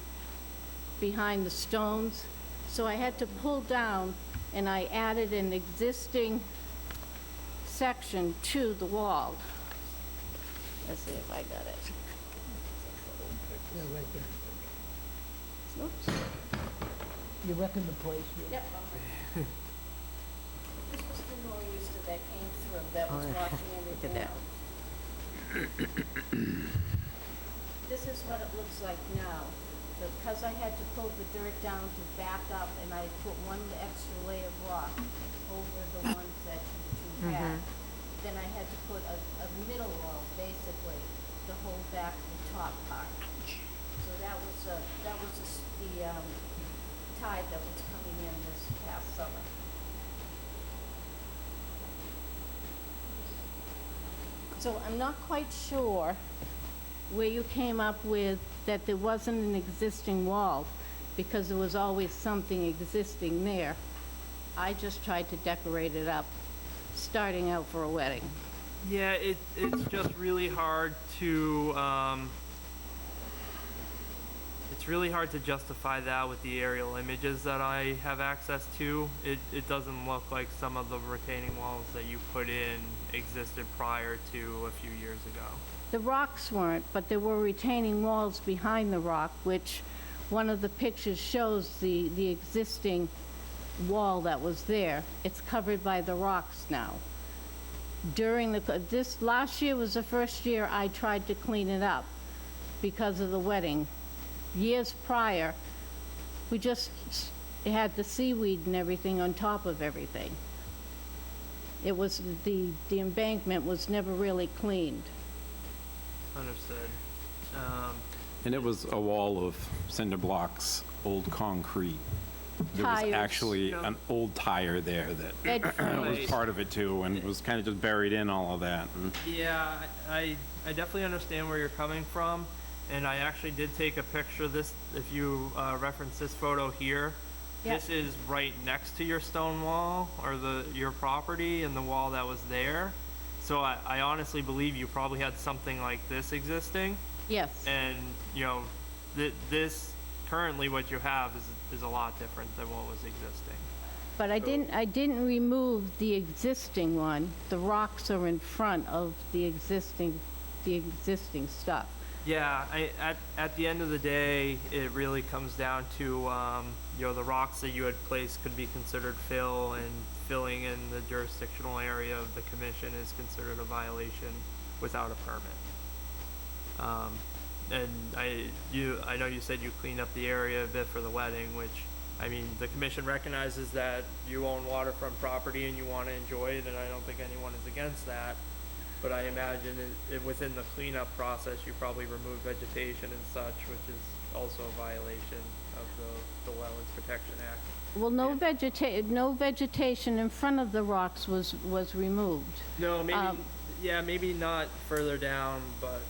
behind the stones. So I had to pull down, and I added an existing section to the wall. Let's see if I got it. Yeah, right there. Oops. You reckon the place? Yep. This was the nor'easter that came through, that was washing everything out. This is what it looks like now. Because I had to pull the dirt down to back up, and I put one extra layer of rock over the one section that you had, then I had to put a middle wall, basically, to hold back the top part. So that was the tide that was coming in this past summer. So I'm not quite sure where you came up with that there wasn't an existing wall, because there was always something existing there. I just tried to decorate it up, starting out for a wedding. Yeah, it's just really hard to, it's really hard to justify that with the aerial images that I have access to. It doesn't look like some of the retaining walls that you put in existed prior to a few years ago. The rocks weren't, but there were retaining walls behind the rock, which one of the pictures shows the existing wall that was there. It's covered by the rocks now. This last year was the first year I tried to clean it up because of the wedding. Years prior, we just had the seaweed and everything on top of everything. It was, the embankment was never really cleaned. Understood. And it was a wall of cinder blocks, old concrete. There was Tires. actually an old tire there that was part of it too, and was kind of just buried in all of that. And Yeah, I definitely understand where you're coming from, and I actually did take a picture of this. If you reference this photo here, Yep. this is right next to your stone wall or your property and the wall that was there. So I honestly believe you probably had something like this existing, Yes. and you know, this currently what you have is a lot different than what was existing. But I didn't remove the existing one. The rocks are in front of the existing stuff. Yeah, at the end of the day, it really comes down to, you know, the rocks that you had placed could be considered fill, and filling in the jurisdictional area of the commission is considered a violation without a permit. And I know you said you cleaned up the area a bit for the wedding, which, I mean, the commission recognizes that you own waterfront property and you want to enjoy it, and I don't think anyone is against that. But I imagine within the cleanup process, you probably remove vegetation and such, which is also a violation of the Wetlands Protection Act. Well, no vegetation in front of the rocks was removed. No, maybe, yeah, maybe not further down, but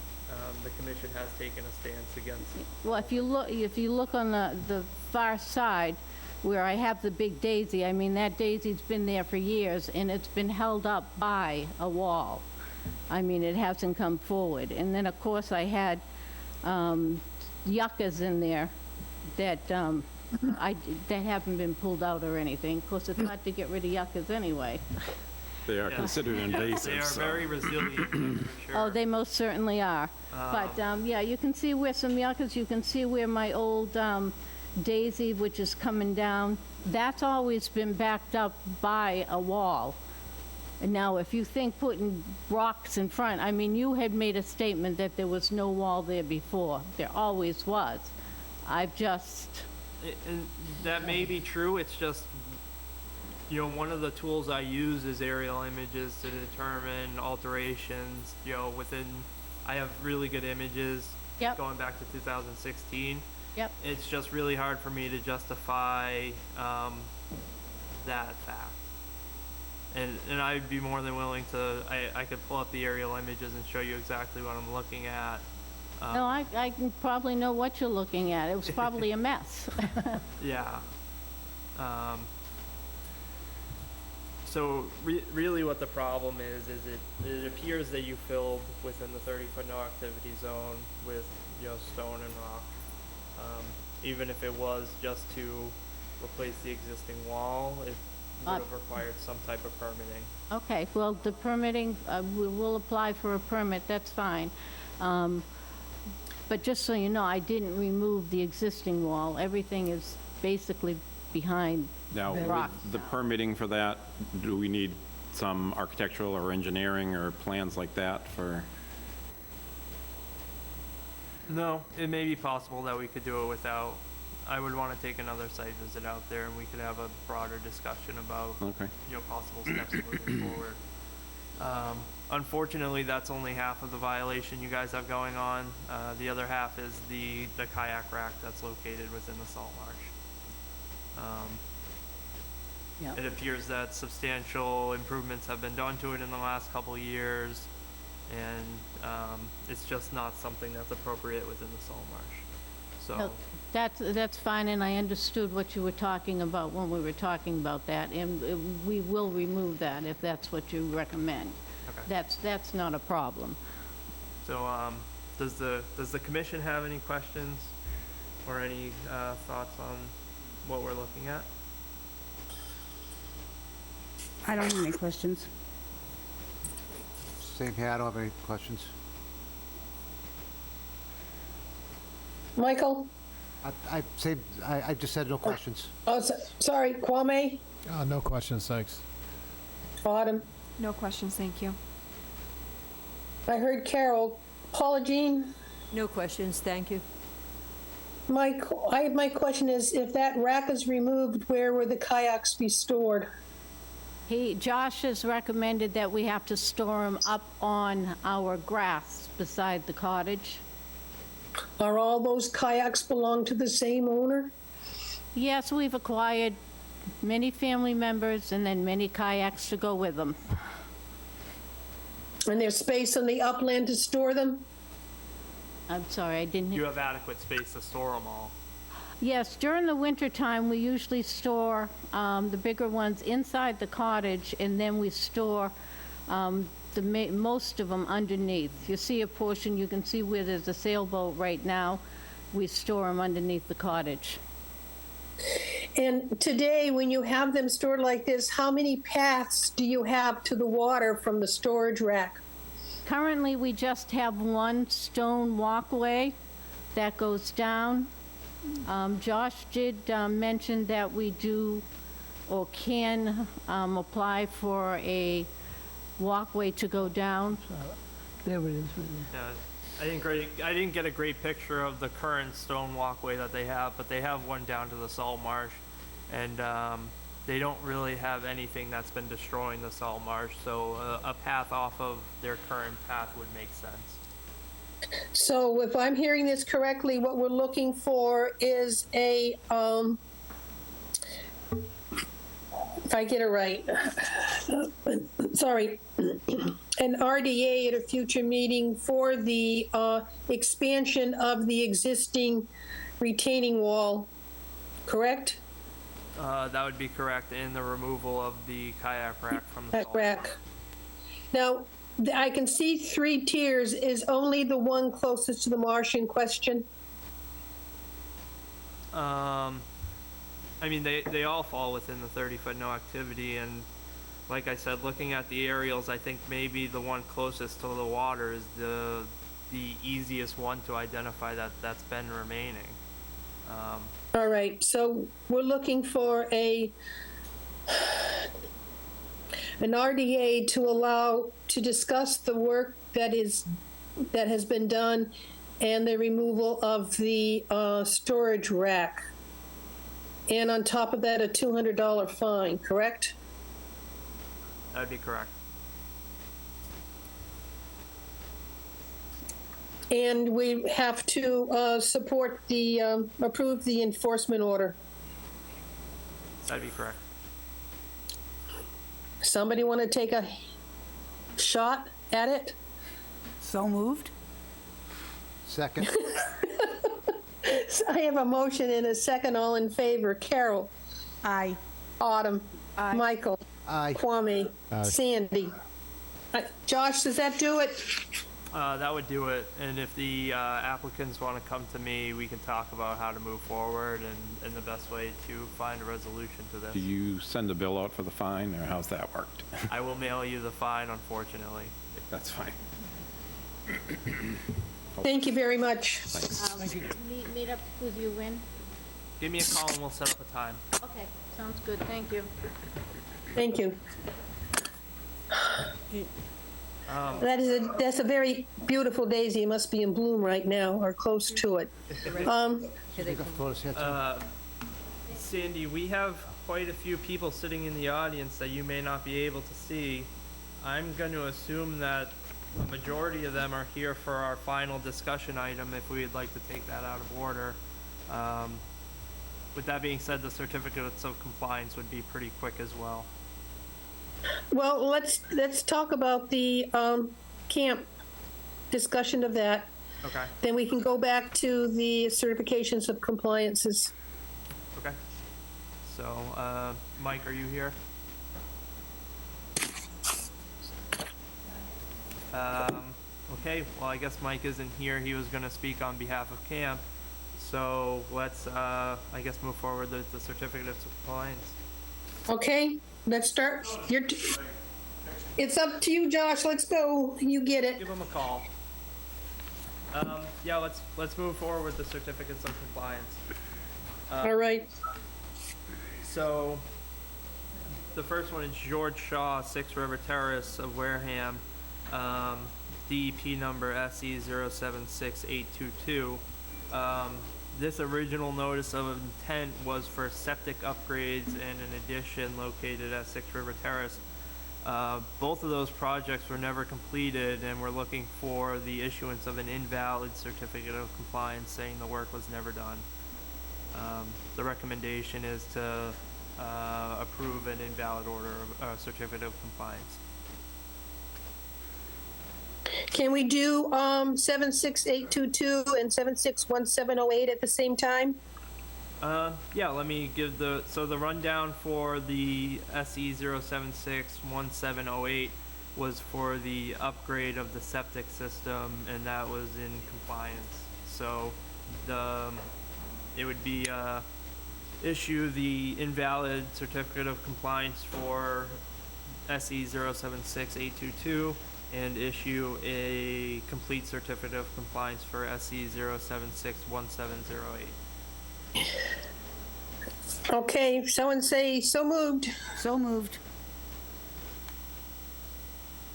the commission has taken a stance against it. Well, if you look on the far side, where I have the big daisy, I mean, that daisy's been there for years, and it's been held up by a wall. I mean, it hasn't come forward. And then, of course, I had yuccas in there that that haven't been pulled out or anything. Of course, it's hard to get rid of yuccas anyway. They are considered invasive. They are so- very resilient, for sure. Oh, they most certainly are. But, yeah, you can see where some yuccas, you can see where my old daisy, which is coming down, that's always been backed up by a wall. And now, if you think putting rocks in front, I mean, you had made a statement that there was no wall there before. There always was. I've just, And that may be true, it's just, you know, one of the tools I use is aerial images to determine alterations, you know, within, I have really good images Yep. going back to 2016. yep. It's just really hard for me to justify that fact. And I'd be more than willing to, I could pull up the aerial images and show you exactly what I'm looking at. No, I can probably know what you're looking at. It was probably a mess. Yeah. So really what the problem is it appears that you filled within the 30-foot no activity zone with, you know, stone and rock. Even if it was just to replace the existing wall, it would have required some type of permitting. Okay, well, the permitting, we'll apply for a permit, that's fine. But just so you know, I didn't remove the existing wall. Everything is basically behind Now, the with rock. the permitting for that, do we need some architectural or engineering or plans like that for? No, it may be possible that we could do it without. I would want to take another site visit out there and we could have a broader discussion about, Okay. you know, possible steps moving forward. Unfortunately, that's only half of the violation you guys have going on. The other half is the kayak rack that's located within the salt marsh. Yeah. It appears that substantial improvements have been done to it in the last couple of years, and it's just not something that's appropriate within the salt marsh. So. No, that's fine, and I understood what you were talking about when we were talking about that, and we will remove that if that's what you recommend. Okay. That's not a problem. So, does the commission have any questions or any thoughts on what we're looking at? I don't have any questions. Same here, I don't have any questions. Michael? I just said no questions. Oh, sorry, Kwame? No questions, thanks. Autumn? No questions, thank you. I heard Carol. Paula Jean? No questions, thank you. My question is, if that rack is removed, where will the kayaks be stored? Josh has recommended that we have to store them up on our grass beside the cottage. Are all those kayaks belong to the same owner? Yes, we've acquired many family members and then many kayaks to go with them. And there's space on the upland to store them? I'm sorry, I didn't. You have adequate space to store them all. Yes, during the winter time, we usually store the bigger ones inside the cottage, and then we store most of them underneath. You see a portion, you can see where there's a sailboat right now. We store them underneath the cottage. And today, when you have them stored like this, how many paths do you have to the water from the storage rack? Currently, we just have one stone walkway that goes down. Josh did mention that we do or can apply for a walkway to go down. There it is. Yeah, I didn't get a great picture of the current stone walkway that they have, but they have one down to the salt marsh, and they don't really have anything that's been destroying the salt marsh, so a path off of their current path would make sense. So if I'm hearing this correctly, what we're looking for is a, if I get it right, sorry, an RDA at a future meeting for the expansion of the existing retaining wall, correct? That would be correct, and the removal of the kayak rack from the That salt. rack. Now, I can see 3 tiers. Is only the one closest to the marsh in question? I mean, they all fall within the 30-foot no activity, and like I said, looking at the aerials, I think maybe the one closest to the water is the easiest one to identify that's been remaining. All right, so we're looking for an RDA to discuss the work that has been done and the removal of the storage rack. And on top of that, a $200 fine, correct? That'd be correct. And we have to approve the enforcement order. That'd be correct. Somebody want to take a shot at it? So moved? Second. I have a motion and a second. All in favor. Carol? Aye. Autumn? Aye. Michael? Aye. Kwame? Aye. Sandy? Josh, does that do it? That would do it, and if the applicants want to come to me, we can talk about how to move forward and the best way to find a resolution to this. Do you send a bill out for the fine, or how's that worked? I will mail you the fine, unfortunately. That's fine. Thank you very much. Meet up with you when? Give me a call and we'll set up a time. Okay, sounds good, thank you. Thank you. That's a very beautiful daisy. It must be in bloom right now, or close to it. Sandy, we have quite a few people sitting in the audience that you may not be able to see. I'm going to assume that a majority of them are here for our final discussion item, if we'd like to take that out of order. With that being said, the certificates of compliance would be pretty quick as well. Well, let's talk about the camp, discussion of that. Okay. Then we can go back to the certifications of compliances. Okay. So, Mike, are you here? Okay, well, I guess Mike isn't here. He was going to speak on behalf of camp. So let's, I guess, move forward with the certificate of compliance. Okay, let's start. It's up to you, Josh. Let's go. You get it. Give him a call. Yeah, let's move forward with the certificates of compliance. All right. So the first one is George Shaw, 6 River Terrace of Wareham, DEP number SE076822. This original notice of intent was for septic upgrades and an addition located at 6 River Terrace. Both of those projects were never completed, and we're looking for the issuance of an invalid certificate of compliance saying the work was never done. The recommendation is to approve an invalid order of certificate of compliance. Can we do 76822 and 761708 at the same time? Yeah, let me give the rundown for the SE0761708 was for the upgrade of the septic system, and that was in compliance. So it would be issue the invalid certificate of compliance for SE076822 and issue a complete certificate of compliance for SE0761708. Okay, someone say so moved. So moved.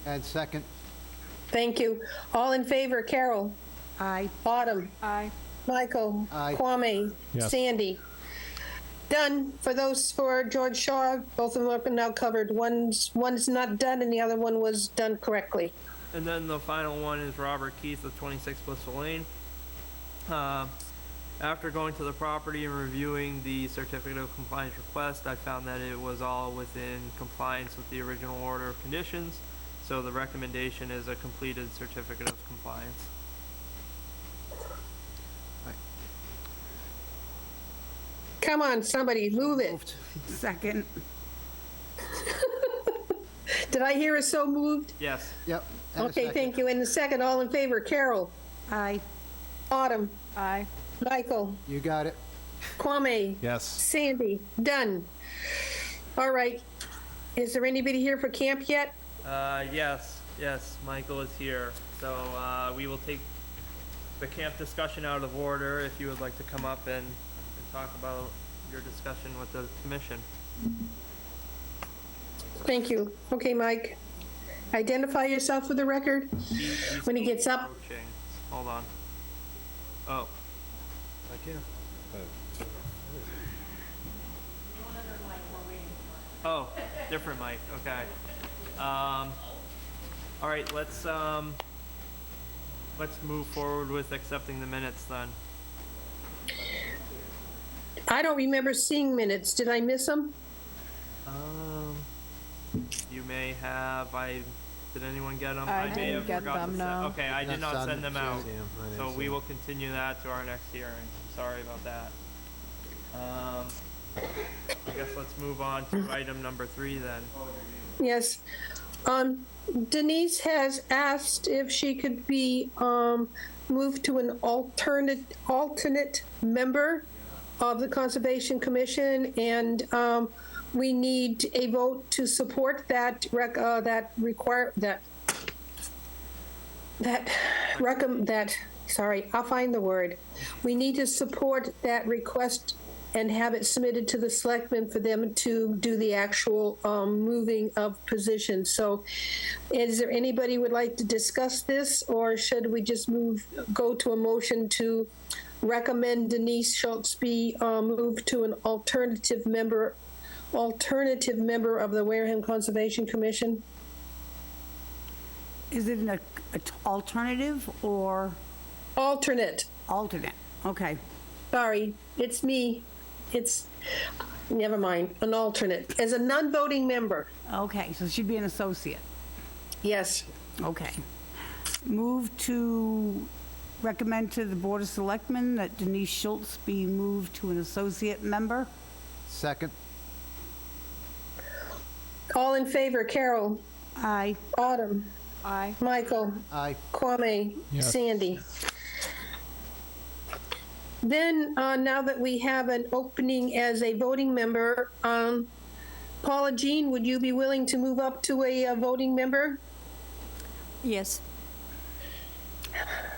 And second. Thank you. All in favor, Carol? Aye. Autumn? Aye. Michael? Aye. Kwame? Yes. Sandy? Done. For those for George Shaw, both of them are now covered. One's not done and the other one was done correctly. And then the final one is Robert Keith of 26 Blissful Lane. After going to the property and reviewing the certificate of compliance request, I found that it was all within compliance with the original order of conditions. So the recommendation is a completed certificate of compliance. Come on, somebody, move it. Second. Did I hear a so moved? Yes. Yep. and a Okay, second. thank you. And the second, all in favor, Carol, Aye. Autumn, Aye. Michael, You got it. Kwame, Yes. Sandy, done. All right. Is there anybody here for camp yet? Yes, Michael is here. So we will take the camp discussion out of order if you would like to come up and talk about your discussion with the commission. Thank you. Okay, Mike. Identify yourself for the record when he gets up. Approaching. Hold on. Oh. Oh, different mic, okay. All right, let's move forward with accepting the minutes then. I don't remember seeing minutes. Did I miss them? You may have, did anyone get them? I may didn't have get forgotten them, to no. Okay, I did Not not send send them them, out. send them. I didn't So see we them. will continue that to our next hearing. Sorry about that. I guess let's move on to item number 3 then. Yes. Denise has asked if she could be moved to an alternate member of the Conservation Commission, and we need a vote to support that sorry, I'll find the word. We need to support that request and have it submitted to the selectmen for them to do the actual moving of positions. So is there anybody would like to discuss this, or should we just go to a motion to recommend Denise Schultz be moved to an alternative member of the Wareham Conservation Commission? Is it an alternative or? Alternate. Alternate, okay. Sorry, it's me. It's, never mind, an alternate, as a non-voting member. Okay, so she'd be an associate. Yes. Okay. Move to recommend to the Board of Selectmen that Denise Schultz be moved to an associate member. Second. All in favor, Carol, Aye. Autumn, Aye. Michael, Aye. Kwame, Yes. Sandy. Then, now that we have an opening as a voting member, Paula Jean, would you be willing to move up to a voting member? Yes.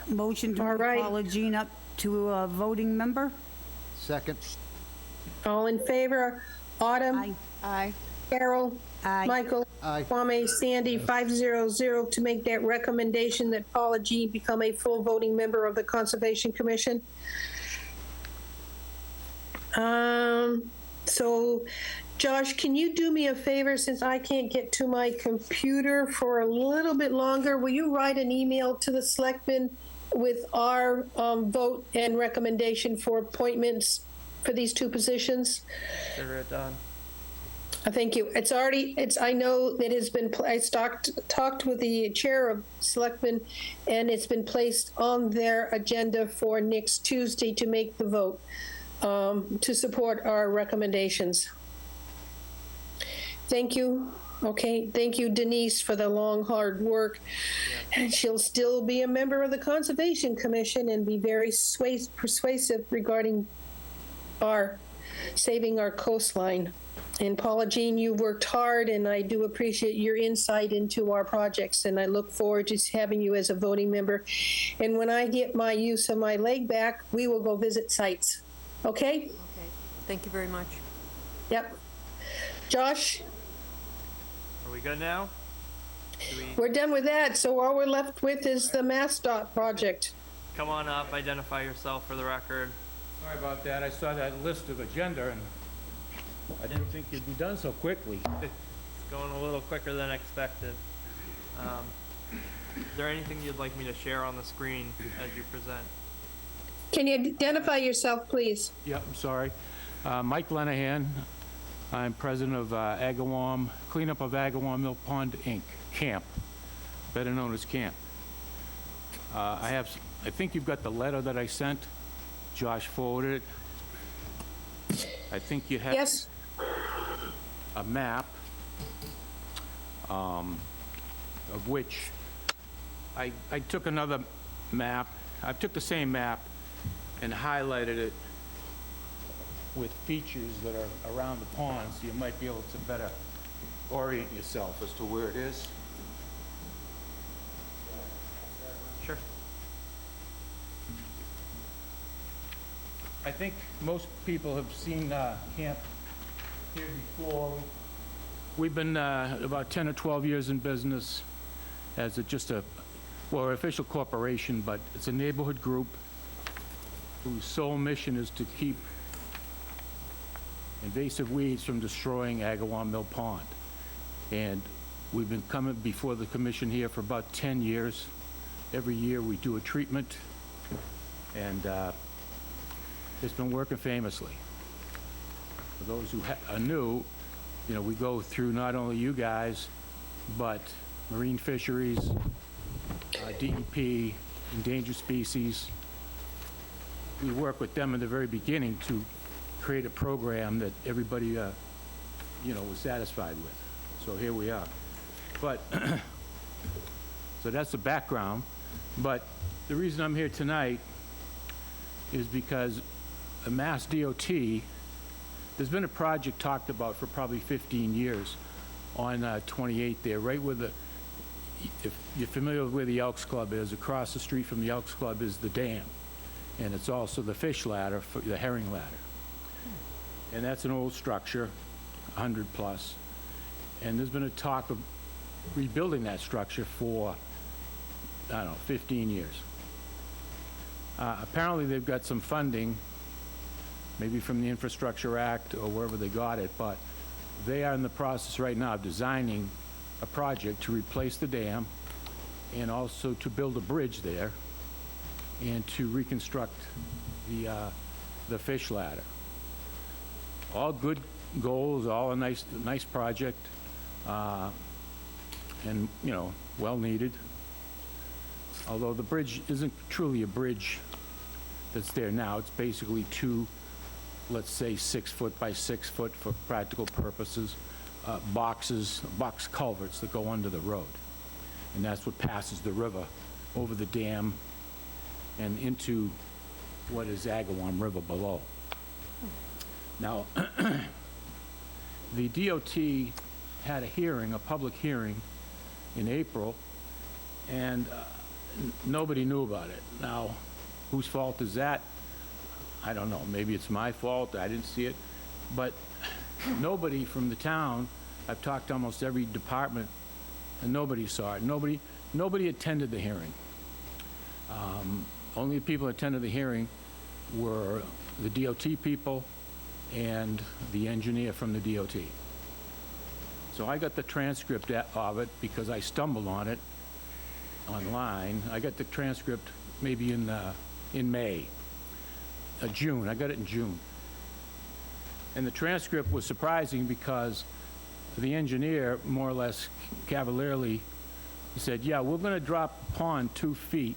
Motion to All move right. Paula Jean up to a voting member. Second. All in favor, Autumn, Aye. Aye. Carol, Aye. Michael, Aye. Kwame, Sandy, 500 to make that recommendation that Paula Jean become a full voting member of the Conservation Commission. So Josh, can you do me a favor, since I can't get to my computer for a little bit longer? Will you write an email to the selectmen with our vote and recommendation for appointments for these two positions? Consider it done. Thank you. I know that has been, I talked with the chair of selectmen, and it's been placed on their agenda for next Tuesday to make the vote, to support our recommendations. Thank you. Okay, thank you, Denise, for the long, hard work. And she'll still be a member of the Conservation Commission and be very persuasive regarding saving our coastline. And Paula Jean, you worked hard, and I do appreciate your insight into our projects, and I look forward to having you as a voting member. And when I get my use of my leg back, we will go visit sites. Okay? Okay. Thank you very much. Yep. Josh, Are we good now? we're done with that, so all we're left with is the MassDOT project. Come on up, identify yourself for the record. Sorry about that. I saw that list of agenda, and I didn't think you'd be done so quickly. It's going a little quicker than expected. Is there anything you'd like me to share on the screen as you present? Can you identify yourself, please? Yep, I'm sorry. Mike Lenahan. I'm president of Agawam, Cleanup of Agawam Mill Pond, Inc., Camp, better known as Camp. I think you've got the letter that I sent. Josh forwarded it. I think you have Yes? a map, of which I took another map. I took the same map and highlighted it with features that are around the pond, so you might be able to better orient yourself as to where it is. Sure. I think most people have seen camp here before. We've been about 10 or 12 years in business as we're an official corporation, but it's a neighborhood group whose sole mission is to keep invasive weeds from destroying Agawam Mill Pond. And we've been coming before the commission here for about 10 years. Every year we do a treatment, and it's been working famously. For those who are new, we go through not only you guys, but marine fisheries, DEP, endangered species. We work with them in the very beginning to create a program that everybody, was satisfied with. So here we are. But, so that's the background. But the reason I'm here tonight is because the Mass DOT, there's been a project talked about for probably 15 years on 28 there, right where if you're familiar with where the Elks Club is, across the street from the Elks Club is the dam. And it's also the fish ladder, for the herring ladder. And that's an old structure, 100 plus. And there's been a talk of rebuilding that structure for, 15 years. Apparently they've got some funding, maybe from the Infrastructure Act or wherever they got it, but they are in the process right now of designing a project to replace the dam and also to build a bridge there and to reconstruct the fish ladder. All good goals, all a nice project, and well needed. Although the bridge isn't truly a bridge that's there now, it's basically two, let's say 6 foot by 6 foot for practical purposes, box culverts that go under the road. And that's what passes the river over the dam and into what is Agawam River below. Now, the DOT had a hearing, a public hearing in April, and nobody knew about it. Now, whose fault is that? I don't know. Maybe it's my fault. I didn't see it. But nobody from the town, I've talked to almost every department, and nobody saw it. Nobody attended the hearing. Only people who attended the hearing were the DOT people and the engineer from the DOT. So I got the transcript of it because I stumbled on it online. I got the transcript maybe in May, June. I got it in June. And the transcript was surprising because the engineer, more or less cavalierly, said, yeah, we're going to drop the pond 2 feet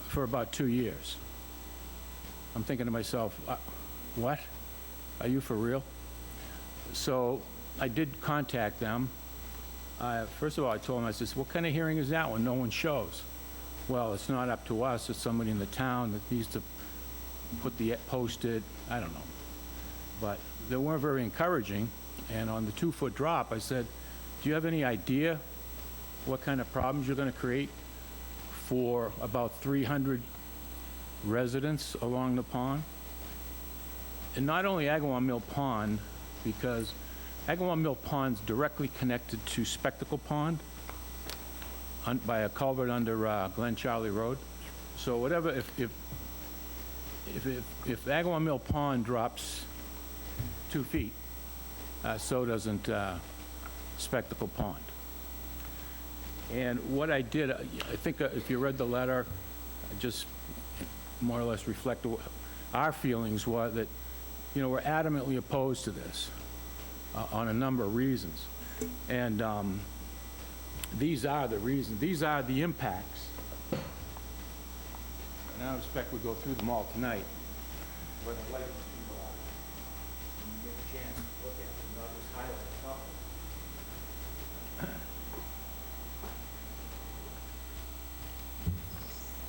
for about 2 years. I'm thinking to myself, what? Are you for real? So I did contact them. First of all, I told them, I said, what kind of hearing is that when no one shows? Well, it's not up to us. It's somebody in the town that needs to post it. I don't know. But they weren't very encouraging. And on the 2-foot drop, I said, do you have any idea what kind of problems you're going to create for about 300 residents along the pond? And not only Agawam Mill Pond, because Agawam Mill Pond's directly connected to Spectacle Pond by a culvert under Glen Charlie Road. So whatever, if Agawam Mill Pond drops 2 feet, so doesn't Spectacle Pond. And what I did, I think if you read the letter, I just more or less reflected what our feelings were that, we're adamantly opposed to this on a number of reasons. And these are the reasons. These are the impacts. And I don't expect we'll go through them all tonight. But I'd like chance to look at it, and I'll just highlight a couple.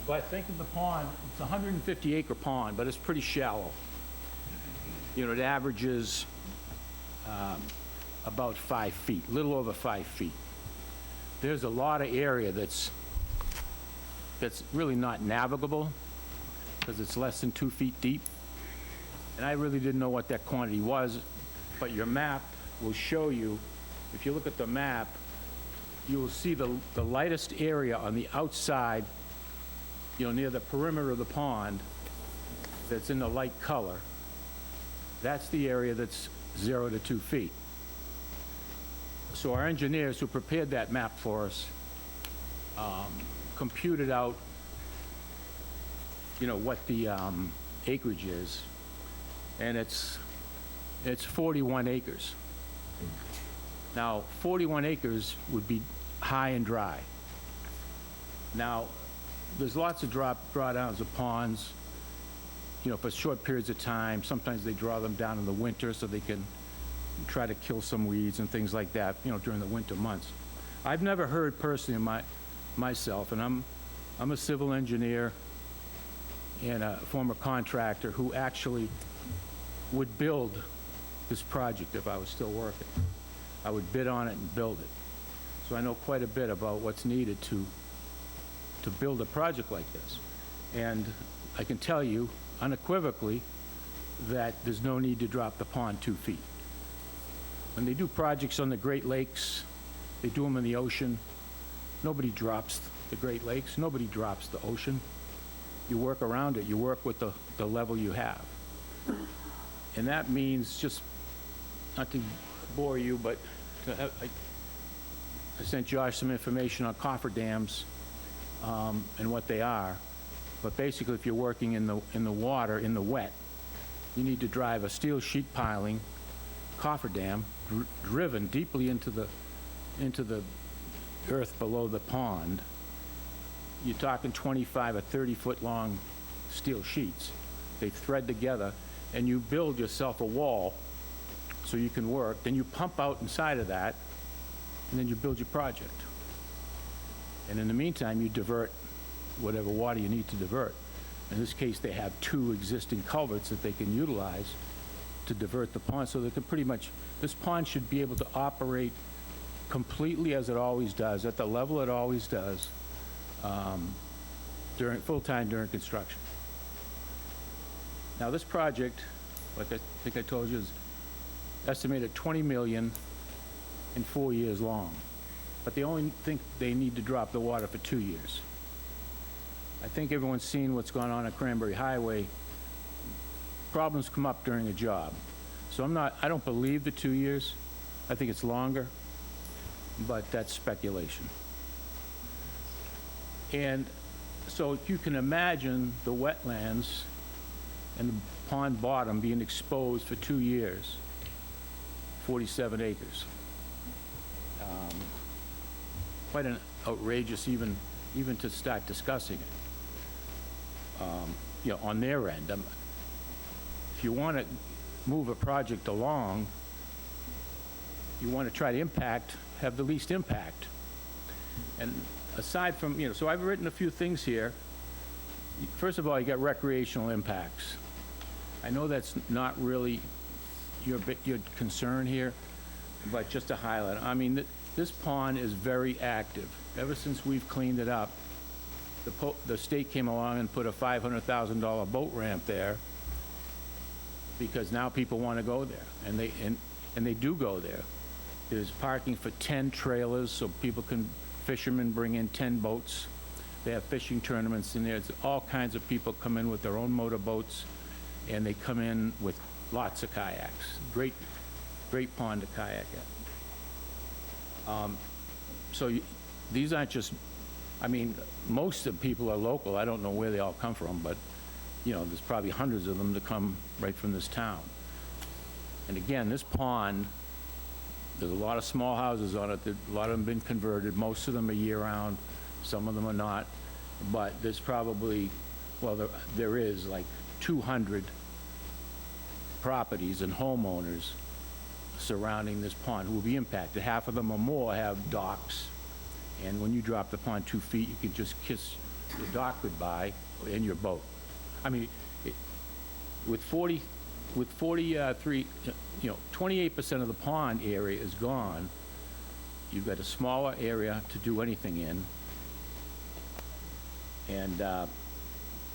But think of the pond, it's a 150-acre pond, but it's pretty shallow. You know, it averages about 5 feet, a little over 5 feet. There's a lot of area that's really not navigable because it's less than 2 feet deep. And I really didn't know what that quantity was, but your map will show you, if you look at the map, you will see the lightest area on the outside, you know, near the perimeter of the pond that's in the light color. That's the area that's 0 to 2 feet. So our engineers who prepared that map for us computed out, you know, what the acreage is, and it's 41 acres. Now, 41 acres would be high and dry. Now, there's lots of drawdowns of ponds, you know, for short periods of time. Sometimes they draw them down in the winter so they can try to kill some weeds and things like that, you know, during the winter months. I've never heard personally myself, and I'm a civil engineer and a former contractor who actually would build this project if I was still working. I would bid on it and build it. So I know quite a bit about what's needed to build a project like this. And I can tell you unequivocally that there's no need to drop the pond 2 feet. When they do projects on the Great Lakes, they do them in the ocean. Nobody drops the Great Lakes. Nobody drops the ocean. You work around it. You work with the level you have. And that means, just not to bore you, but I sent Josh some information on cofferdams and what they are. But basically, if you're working in the water, in the wet, you need to drive a steel sheet piling cofferdam driven deeply into the earth below the pond. You're talking 25 or 30-foot long steel sheets. They thread together, and you build yourself a wall so you can work. Then you pump out inside of that, and then you build your project. And in the meantime, you divert whatever water you need to divert. In this case, they have 2 existing culverts that they can utilize to divert the pond, so they can pretty much, this pond should be able to operate completely as it always does, at the level it always does, during full-time during construction. Now, this project, like I think I told you, is estimated $20 million and 4 years long. But they only think they need to drop the water for 2 years. I think everyone's seen what's gone on at Cranberry Highway. Problems come up during a job. So I don't believe the 2 years. I think it's longer, but that's speculation. And so you can imagine the wetlands and the pond bottom being exposed for 2 years, 47 acres. Quite an outrageous even to start discussing it, you know, on their end. If you want to move a project along, you want to try to have the least impact. And aside from, you know, so I've written a few things here. First of all, you got recreational impacts. I know that's not really your concern here, but just to highlight, I mean, this pond is very active. Ever since we've cleaned it up, the state came along and put a $500,000 boat ramp there because now people want to go there, and they do go there. There's parking for 10 trailers, so fishermen bring in 10 boats. They have fishing tournaments in there. It's all kinds of people come in with their own motorboats, and they come in with lots of kayaks. Great pond to kayak at. So these aren't just, I mean, most of the people are local. I don't know where they all come from, but, you know, there's probably hundreds of them that come right from this town. And again, this pond, there's a lot of small houses on it. A lot of them have been converted. Most of them are year-round. Some of them are not. But there's probably, well, there is like 200 properties and homeowners surrounding this pond who will be impacted. Half of them or more have docks, and when you drop the pond 2 feet, you can just kiss the dock goodbye in your boat. I mean, with 43, 28% of the pond area is gone. You've got a smaller area to do anything in, and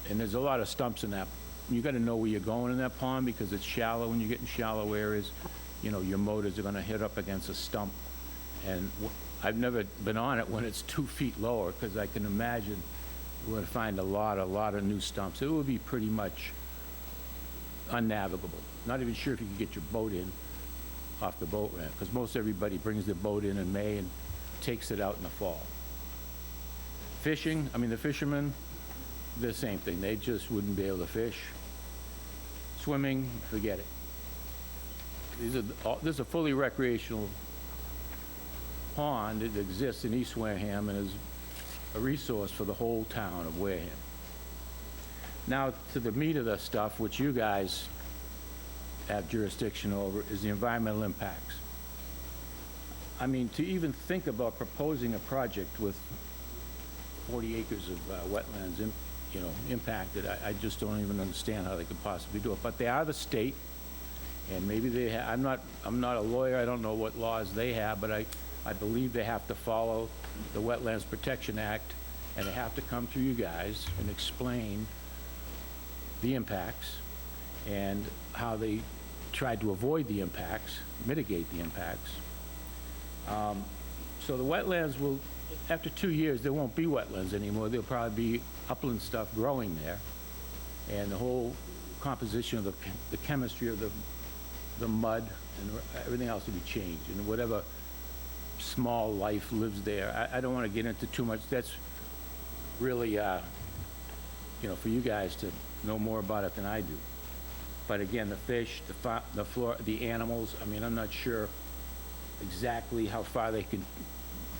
there's a lot of stumps in that. You got to know where you're going in that pond because it's shallow. When you get in shallow areas, your motors are going to hit up against a stump. And I've never been on it when it's 2 feet lower because I can imagine we're going to find a lot of new stumps. It will be pretty much unnavigable. Not even sure if you can get your boat in off the boat ramp because most everybody brings their boat in May and takes it out in the fall. Fishing, I mean, the fishermen, the same thing. They just wouldn't be able to fish. Swimming, forget it. This is a fully recreational pond that exists in East Wareham and is a resource for the whole town of Wareham. Now, to the meat of the stuff, which you guys have jurisdiction over, is the environmental impacts. I mean, to even think about proposing a project with 40 acres of wetlands impacted, I just don't even understand how they could possibly do it. But they are the state, and maybe they I'm not a lawyer, I don't know what laws they have, but I believe they have to follow the Wetlands Protection Act, and they have to come to you guys and explain the impacts and how they tried to avoid the impacts, mitigate the impacts. So the wetlands will, after 2 years, there won't be wetlands anymore. There'll probably be upland stuff growing there. And the whole composition of the chemistry of the mud and everything else will be changed. And whatever small life lives there, I don't want to get into too much. That's really, for you guys to know more about it than I do. But again, the fish, the flora, the animals, I mean, I'm not sure exactly how far they can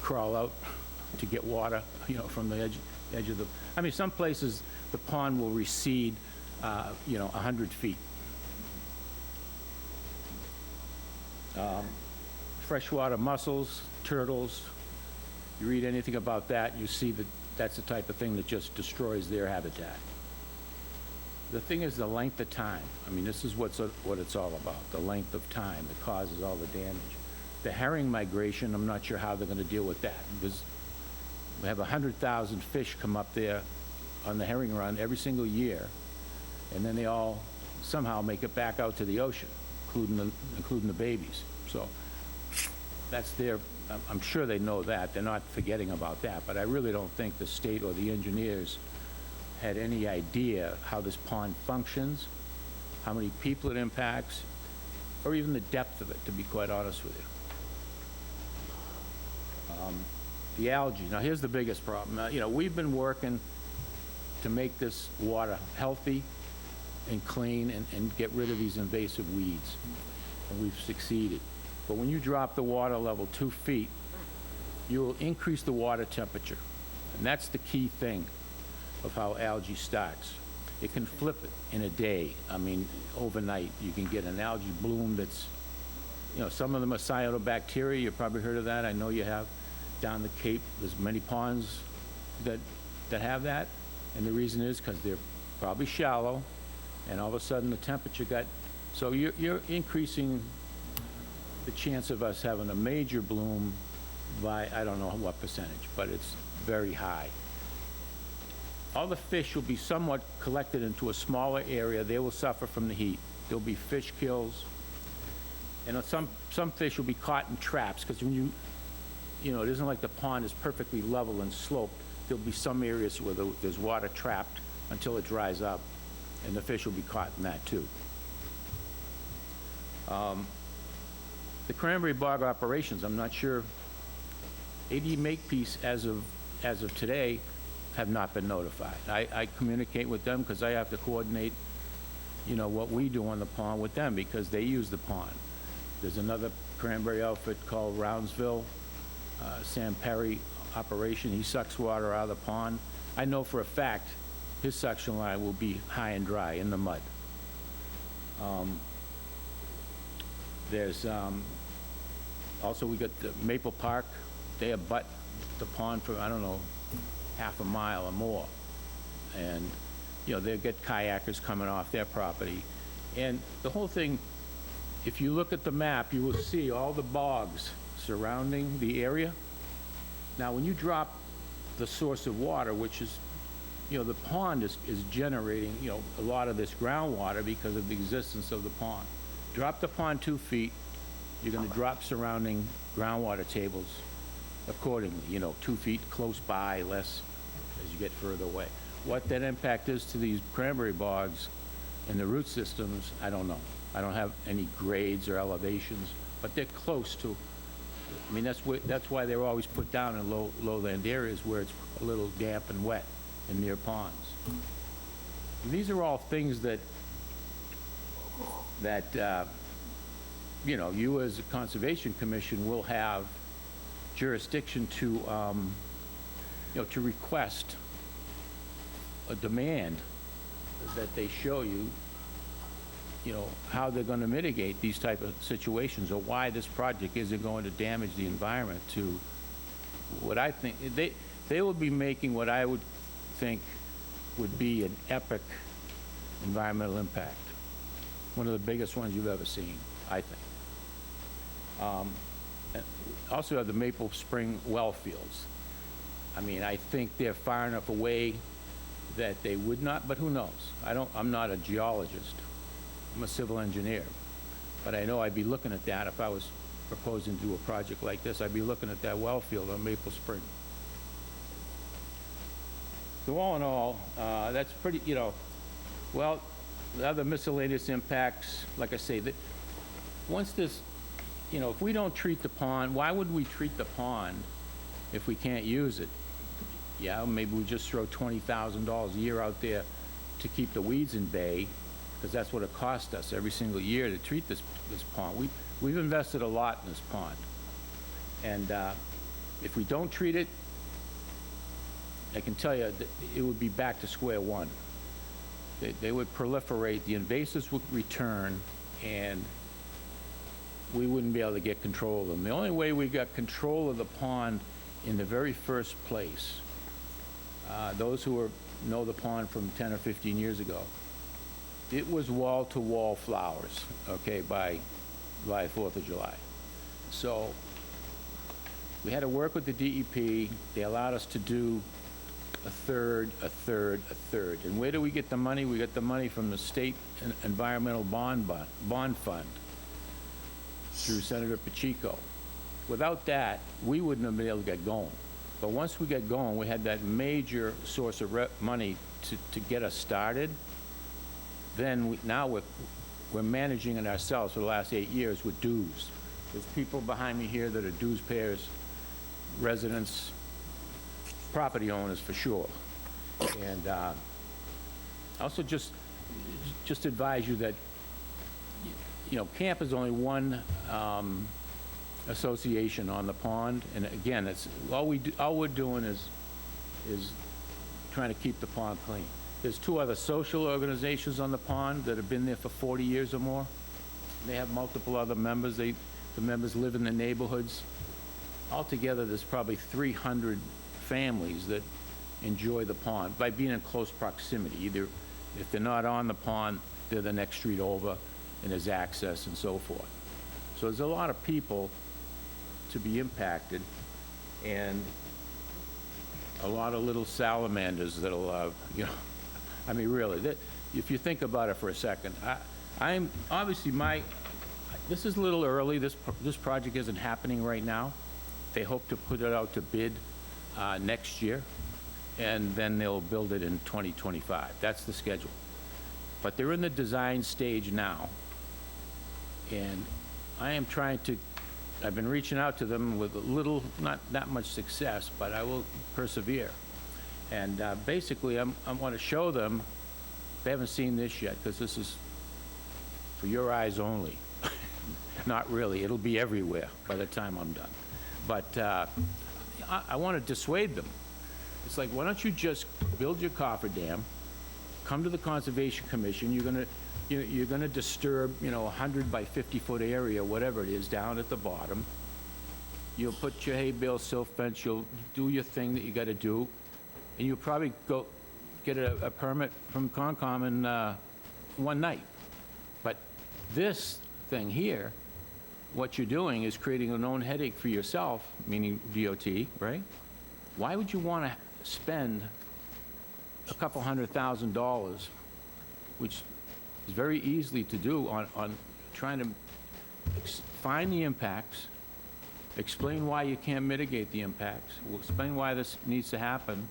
crawl out to get water, from the edge of the, I mean, some places the pond will recede, 100 feet. Freshwater mussels, turtles, you read anything about that, you see that that's the type of thing that just destroys their habitat. The thing is the length of time. I mean, this is what it's all about, the length of time that causes all the damage. The herring migration, I'm not sure how they're going to deal with that. We have 100,000 fish come up there on the herring run every single year, and then they all somehow make it back out to the ocean, including the babies. So that's I'm sure they know that. They're not forgetting about that, but I really don't think the state or the engineers had any idea how this pond functions, how many people it impacts, or even the depth of it, to be quite honest with you. The algae. Now, here's the biggest problem. We've been working to make this water healthy and clean and get rid of these invasive weeds, and we've succeeded. But when you drop the water level 2 feet, you will increase the water temperature, and that's the key thing of how algae starts. It can flip it in a day. I mean, overnight, you can get an algae bloom that's, some of them are cyanobacteria. You've probably heard of that. I know you have. Down the Cape, there's many ponds that have that, and the reason is because they're probably shallow, and all of a sudden the temperature so you're increasing the chance of us having a major bloom by, I don't know what percentage, but it's very high. All the fish will be somewhat collected into a smaller area. They will suffer from the heat. There'll be fish kills, and some fish will be caught in traps, because when it isn't like the pond is perfectly level and sloped. There'll be some areas where there's water trapped until it dries up, and the fish will be caught in that too. The cranberry bog operations, I'm not sure. AD Makepeace, as of today, have not been notified. I communicate with them because I have to coordinate, what we do on the pond with them, because they use the pond. There's another cranberry outfit called Roundsville, Sam Perry operation. He sucks water out of the pond. I know for a fact his suction line will be high and dry in the mud. There's, also we got the Maple Park, they abut the pond for, I don't know, half a mile or more. And, you know, they'll get kayakers coming off their property. And the whole thing, if you look at the map, you will see all the bogs surrounding the area. Now, when you drop the source of water, which is, you know, the pond is generating, you know, a lot of this groundwater because of the existence of the pond. Drop the pond 2 feet, you're gonna drop surrounding groundwater tables accordingly, you know, 2 feet close by, less as you get further away. What that impact is to these cranberry bogs and the root systems, I don't know. I don't have any grades or elevations, but they're close to, I mean, that's why they're always put down in lowland areas where it's a little damp and wet and near ponds. And these are all things that you know, you as a Conservation Commission will have jurisdiction to, you know, to request a demand that they show you, you know, how they're going to mitigate these type of situations, or why this project isn't going to damage the environment to what I think, they will be making what I would think would be an epic environmental impact. One of the biggest ones you've ever seen, I think. Also have the Maple Spring well fields. I mean, I think they're far enough away that they would not, but who knows? I'm not a geologist. I'm a civil engineer. But I know I'd be looking at that if I was proposing to do a project like this. I'd be looking at that well field on Maple Spring. So all in all, that's pretty, you know, well, the other miscellaneous impacts, like I say, that once this, you know, if we don't treat the pond, why would we treat the pond if we can't use it? Yeah, maybe we just throw $20,000 a year out there to keep the weeds in bay, because that's what it costs us every single year to treat this pond. We've invested a lot in this pond. And if we don't treat it, I can tell you that it would be back to square one. They would proliferate, the invasives would return, and we wouldn't be able to get control of them. The only way we got control of the pond in the very first place, those who know the pond from 10 or 15 years ago, it was wall-to-wall flowers, okay, by 4th of July. So we had to work with the DEP. They allowed us to do a third. And where do we get the money? We get the money from the State Environmental Bond Fund through Senator Pacheco. Without that, we wouldn't have been able to get going. But once we get going, we had that major source of money to get us started. Then now we're managing it ourselves for the last 8 years with dues. There's people behind me here that are dues payers, residents, property owners for sure. And also just advise you that, you know, camp is only one association on the pond, and again, it's all we're doing is trying to keep the pond clean. There's 2 other social organizations on the pond that have been there for 40 years or more. They have multiple other members. The members live in the neighborhoods. Altogether, there's probably 300 families that enjoy the pond by being in close proximity. Either if they're not on the pond, they're the next street over, and there's access and so forth. So there's a lot of people to be impacted, and a lot of little salamanders that'll, you know, I mean, really, if you think about it for a second, I'm obviously this is a little early. This project isn't happening right now. They hope to put it out to bid next year, and then they'll build it in 2025. That's the schedule. But they're in the design stage now, and I am I've been reaching out to them with not that much success, but I will persevere. And basically, I want to show them, they haven't seen this yet, because this is for your eyes only. Not really, it'll be everywhere by the time I'm done. But I want to dissuade them. It's like, why don't you just build your cofferdam, come to the Conservation Commission, you're gonna disturb, a 100 by 50-foot area, whatever it is, down at the bottom. You'll put your hay bale, silt fence, you'll do your thing that you gotta do, and you'll probably go get a permit from Concom in one night. But this thing here, what you're doing is creating a known headache for yourself, meaning DOT, right? Why would you want to spend a couple $100,000, which is very easily to do, on trying to find the impacts, explain why you can't mitigate the impacts, explain why this needs to happen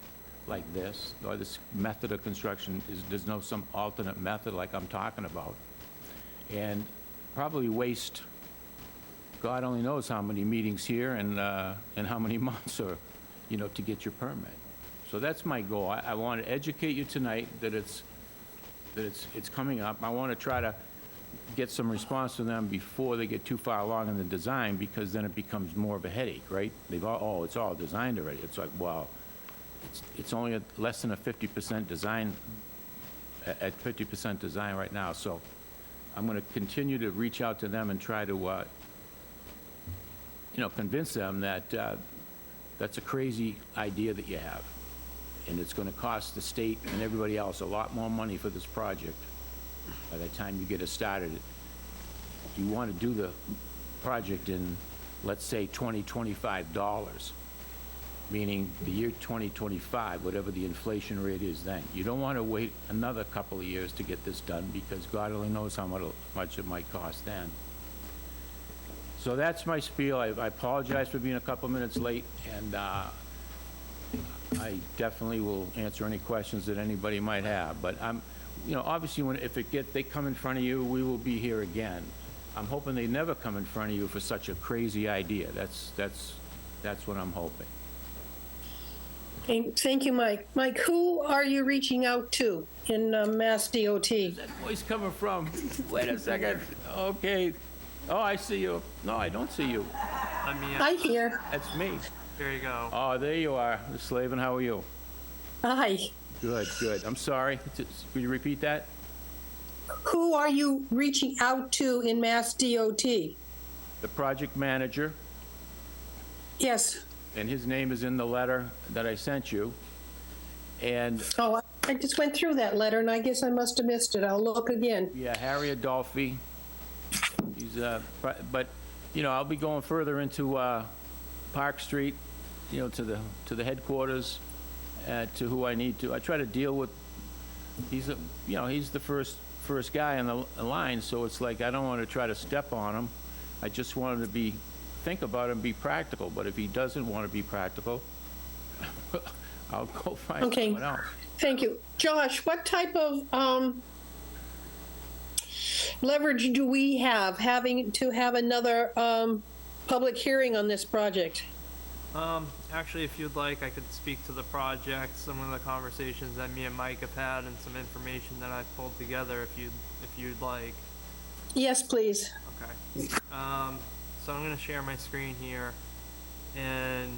like this, or this method of construction there's no some alternate method like I'm talking about, and probably waste God only knows how many meetings here and how many months or, to get your permit. So that's my goal. I want to educate you tonight that it's coming up. I want to try to get some response from them before they get too far along in the design, because then it becomes more of a headache, right? It's all designed already. It's like, well, it's only less than a 50% design, at 50% design right now. So I'm going to continue to reach out to them and try to convince them that that's a crazy idea that you have. And it's going to cost the state and everybody else a lot more money for this project by the time you get it started. If you want to do the project in, let's say, $20-25, meaning the year 2025, whatever the inflation rate is then, you don't want to wait another couple of years to get this done, because God only knows how much it might cost then. So that's my spiel. I apologize for being a couple minutes late, and I definitely will answer any questions that anybody might have. But obviously, if they come in front of you, we will be here again. I'm hoping they never come in front of you for such a crazy idea. That's what I'm hoping. Okay, thank you, Mike. Mike, who are you reaching out to in Mass DOT? Where's that voice coming from? Wait a second. Okay. Oh, I see you. No, I don't see you. Hi, here. That's me. There you go. Oh, there you are. Ms. Slavin, how are you? Hi. Good, good. I'm sorry. Could you repeat that? Who are you reaching out to in Mass DOT? The project manager, Yes. and his name is in the letter that I sent you. And Oh, I just went through that letter, and I guess I must have missed it. I'll look again. yeah, Harry Adolphi. He's but I'll be going further into Park Street, to the headquarters, to who I need to. I try to deal with. He's the first guy on the line, so it's like I don't want to try to step on him. I just want him to think about it and be practical. But if he doesn't want to be practical, I'll go find someone else. Thank you. Josh, what type of leverage do we have having to have another public hearing on this project? Actually, if you'd like, I could speak to the project, some of the conversations that me and Mike have had, and some information that I've pulled together, if you'd like. Yes, please. Okay. So I'm going to share my screen here, and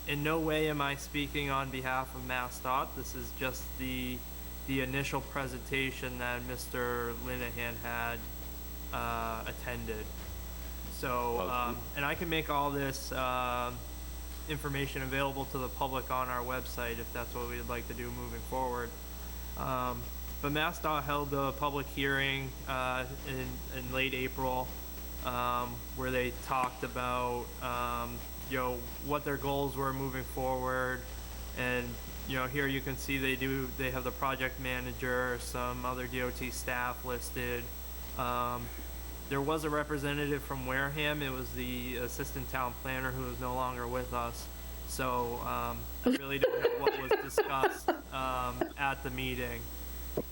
in no way am I speaking on behalf of MassDOT. This is just the initial presentation that Mr. Linehan had attended. So, and I can make all this information available to the public on our website if that's what we'd like to do moving forward. But MassDOT held a public hearing in late April where they talked about what their goals were moving forward, and here you can see they have the project manager, some other DOT staff listed. There was a representative from Wareham. It was the assistant town planner who is no longer with us. So I really don't know what was discussed at the meeting.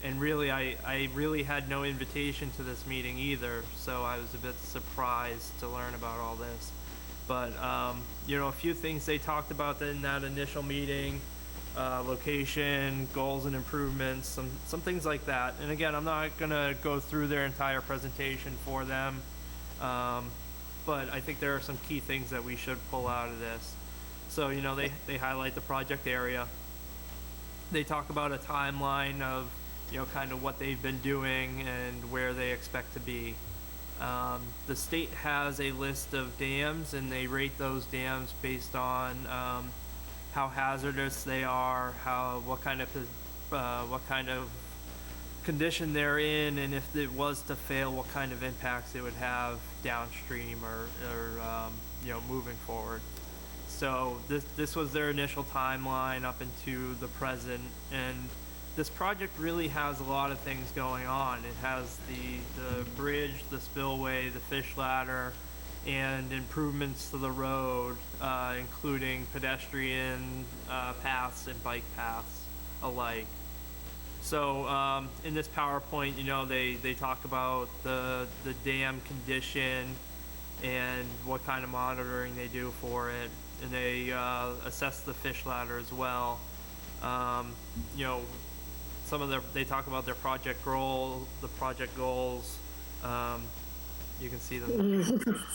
And really, I really had no invitation to this meeting either. So I was a bit surprised to learn about all this. But, a few things they talked about in that initial meeting. Location, goals and improvements, some things like that. And again, I'm not gonna go through their entire presentation for them, but I think there are some key things that we should pull out of this. So, they highlight the project area. they talk about a timeline of, kind of what they've been doing and where they expect to be. The state has a list of dams, and they rate those dams based on how hazardous they are, what kind of condition they're in, and if it was to fail, what kind of impacts it would have downstream or moving forward. So this was their initial timeline up into the present, and this project really has a lot of things going on. It has the bridge, the spillway, the fish ladder, and improvements to the road, including pedestrian paths and bike paths alike. So in this PowerPoint, they talk about the dam condition and what kind of monitoring they do for it, and they assess the fish ladder as well. They talk about their project goals. You can see them.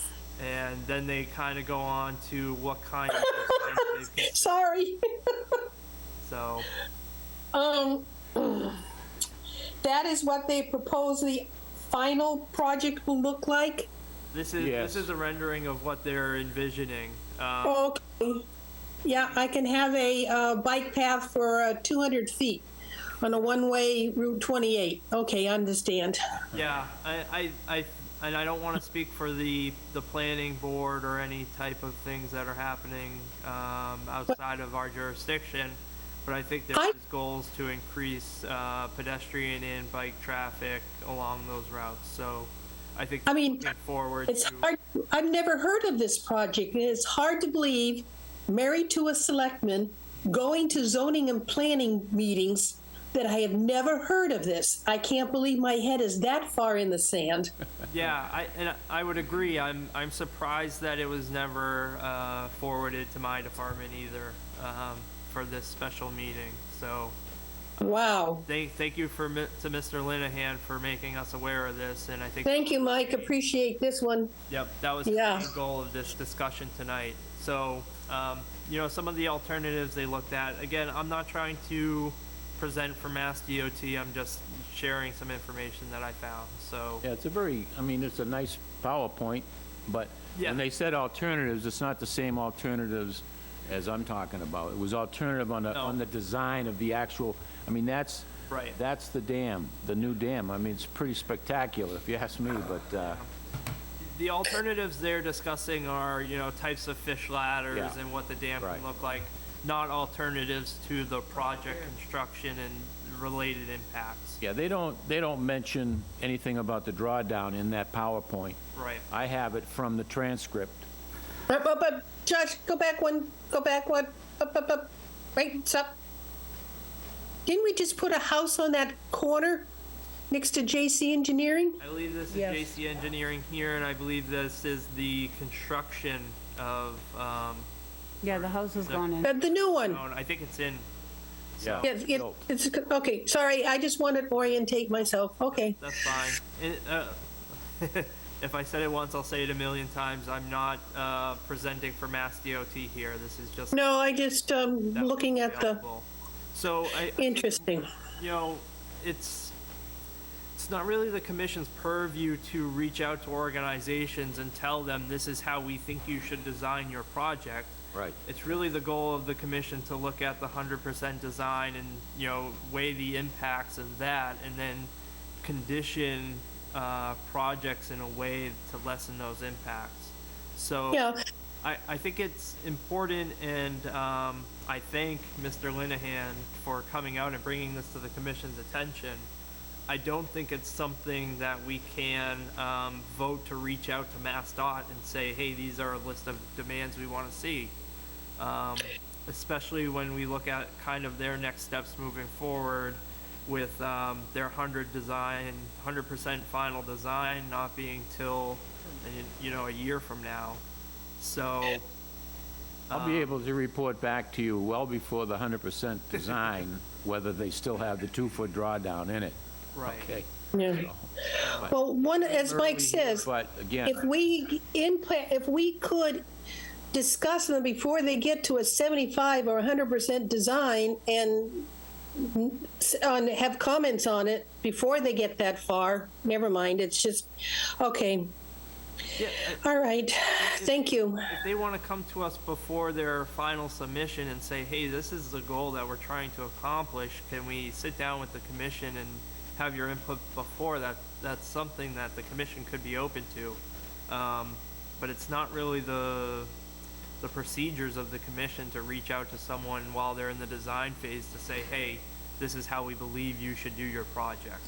And then they kind of go on to what kind of designs they've Sorry. So. That is what they propose the final project will look like? This is a rendering of what they're envisioning. Okay. Yeah, I can have a bike path for 200 feet on a one-way Route 28. Okay, understand. Yeah, and I don't want to speak for the planning board or any type of things that are happening outside of our jurisdiction, but I think there's goals to increase pedestrian and bike traffic along those routes. So I think looking forward it's hard. I've never heard of this project. It's hard to believe, married to a selectman, going to zoning and planning meetings, that I have never heard of this. I can't believe my head is that far in the sand. Yeah, I would agree. I'm surprised that it was never forwarded to my department either for this special meeting. So, wow. Thank you to Mr. Linehan for making us aware of this, and I think. Thank you, Mike. Appreciate this one. Yep, that was the main goal of this discussion tonight. So, some of the alternatives they looked at. Again, I'm not trying to present for Mass DOT. I'm just sharing some information that I found. So Yeah, it's a nice PowerPoint, but Yeah. when they said alternatives, it's not the same alternatives as I'm talking about. It was alternative on the design of the actual, that's right. That's the dam, the new dam. It's pretty spectacular if you ask me, but the alternatives they're discussing are, types of fish ladders Yeah. and what the dam Right. can look like, not alternatives to the project construction and related impacts. yeah, they don't mention anything about the drawdown in that PowerPoint. Right. I have it from the transcript. But Josh, go back one. Up. Wait, stop. Didn't we just put a house on that corner next to JC Engineering? I believe this is JC Engineering here, and I believe this is the construction of, Yeah, the house has gone in. The new one. I think it's in. Yeah. Yeah, it's okay. Sorry, I just wanted to orientate myself. Okay. That's fine. If I said it once, I'll say it a million times. I'm not presenting for Mass DOT here. This is just. No, I just looking at the. So interesting. It's not really the commission's purview to reach out to organizations and tell them this is how we think you should design your project. Right. It's really the goal of the commission to look at the 100% design and, weigh the impacts of that and then condition projects in a way to lessen those impacts. So Yeah. I think it's important, and I thank Mr. Linehan for coming out and bringing this to the commission's attention. I don't think it's something that we can vote to reach out to MassDOT and say, hey, these are a list of demands we want to see. Especially when we look at kind of their next steps moving forward with their 100% final design not being till, a year from now. So I'll be able to report back to you well before the 100% design, whether they still have the 2-foot drawdown in it. Right. Okay. Yeah. Well, as Mike says, But again, if we could discuss them before they get to a 75 or 100% design and have comments on it before they get that far. Never mind, it's just, okay. Yeah, All right, thank you. if they want to come to us before their final submission and say, hey, this is the goal that we're trying to accomplish, can we sit down with the commission and have your input before that? That's something that the commission could be open to. But it's not really the procedures of the commission to reach out to someone while they're in the design phase to say, hey, this is how we believe you should do your project.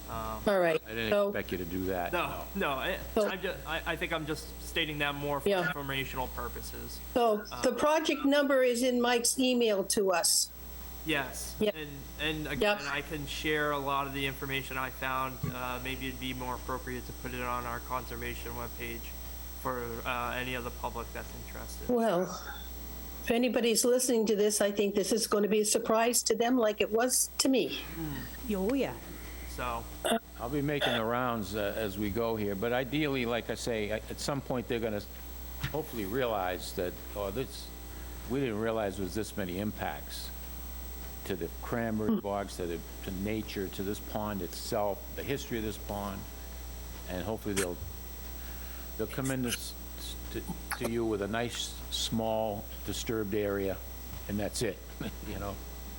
All right. I didn't So- expect you to do that. I think I'm just stating that more for Yeah. informational purposes. So the project number is in Mike's email to us. Yes, Yep. and again, I can share a lot of the information I found. Maybe it'd be more appropriate to put it on our conservation webpage for any of the public that's interested. Well, if anybody's listening to this, I think this is going to be a surprise to them like it was to me. Oh, yeah. So, I'll be making the rounds as we go here, but ideally, like I say, at some point, they're going to hopefully realize that, we didn't realize there was this many impacts to the cranberry bogs, to nature, to this pond itself, the history of this pond, and hopefully they'll come in to you with a nice, small, disturbed area, and that's it, you know?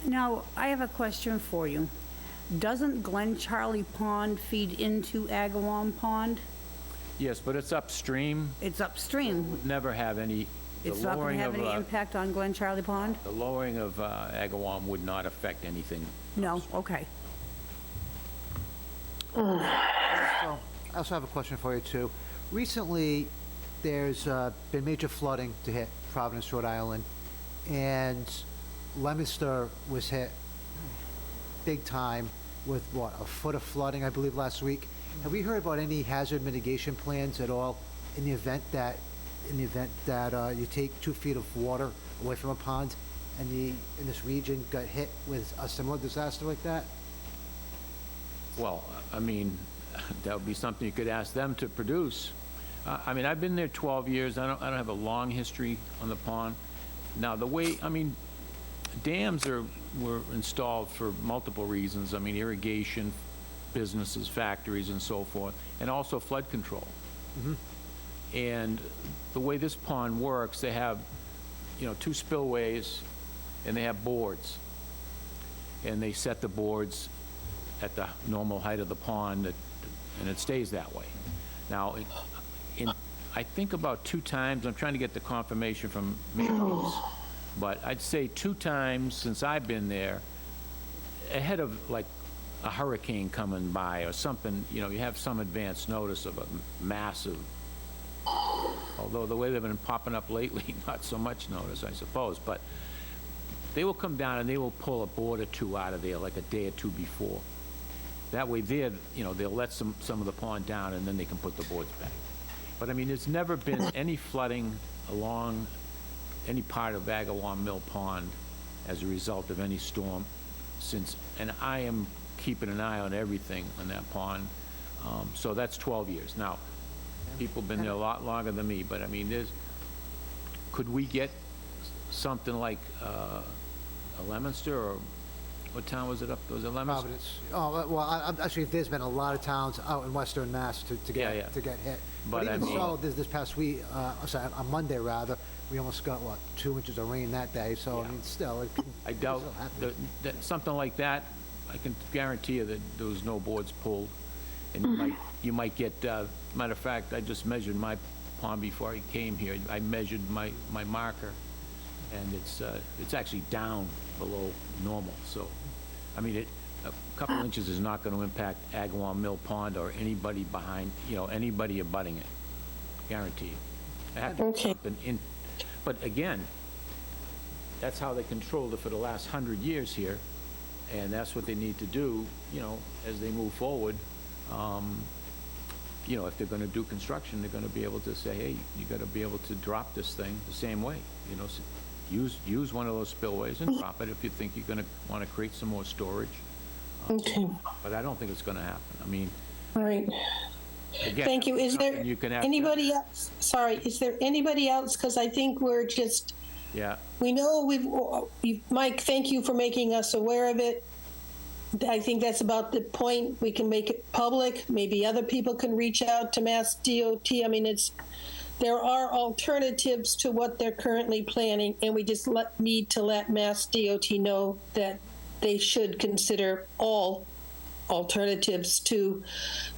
Now, I have a question for you. Doesn't Glen Charlie Pond feed into Agawam Pond? Yes, but it's upstream. It's upstream. Would never have any, the It's not going lowering to have of, any impact on Glen Charlie Pond? the lowering of Agawam would not affect anything. No? Okay. So, I also have a question for you, too. Recently, there's been major flooding to hit Providence, Rhode Island, and Leominster was hit big time with, what, a foot of flooding, I believe, last week. Have we heard about any hazard mitigation plans at all in the event that you take 2 feet of water away from a pond and this region got hit with a similar disaster like that? Well, I mean, that would be something you could ask them to produce. I mean, I've been there 12 years. I don't have a long history on the pond. Now, dams were installed for multiple reasons. I mean, irrigation, businesses, factories, and so forth, and also flood control. And the way this pond works, they have, 2 spillways, and they have boards. And they set the boards at the normal height of the pond, and it stays that way. Now, I think about 2 times, I'm trying to get the confirmation from Maples, but I'd say 2 times since I've been there, ahead of like a hurricane coming by or something, you have some advance notice of a massive, although the way they've been popping up lately, not so much notice, I suppose, but they will come down and they will pull a board or 2 out of there like a day or 2 before. That way they'll let some of the pond down and then they can put the boards back. But I mean, there's never been any flooding along any part of Agawam Mill Pond as a result of any storm since, and I am keeping an eye on everything on that pond. So that's 12 years. Now, people have been there a lot longer than me, but I mean, could we get something like a Leominster, or what town was it up? Was it Leominster? Providence. Oh, well, actually, there's been a lot of towns out in Western Mass to get hit. But even so, this past week, on Monday rather, we almost got, 2 inches of rain that day, so I mean, still. I doubt that something like that, I can guarantee you that there was no boards pulled. And you might get, matter of fact, I just measured my pond before I came here. I measured my marker, and it's actually down below normal. So, I mean, a couple inches is not going to impact Agawam Mill Pond or anybody behind, anybody abutting it. Guarantee you. Okay. But again, that's how they controlled it for the last 100 years here, and that's what they need to do, as they move forward. If they're going to do construction, they're going to be able to say, hey, you got to be able to drop this thing the same way. Use one of those spillways and drop it if you think you're going to want to create some more storage. Okay. But I don't think it's going to happen. I mean, All right. again, Thank you. Is there you can ask anybody else? Sorry, is there anybody else? Because I think we're just Yeah. We know Mike, thank you for making us aware of it. I think that's about the point. We can make it public. Maybe other people can reach out to Mass DOT. I mean, there are alternatives to what they're currently planning, and we just need to let Mass DOT know that they should consider all alternatives to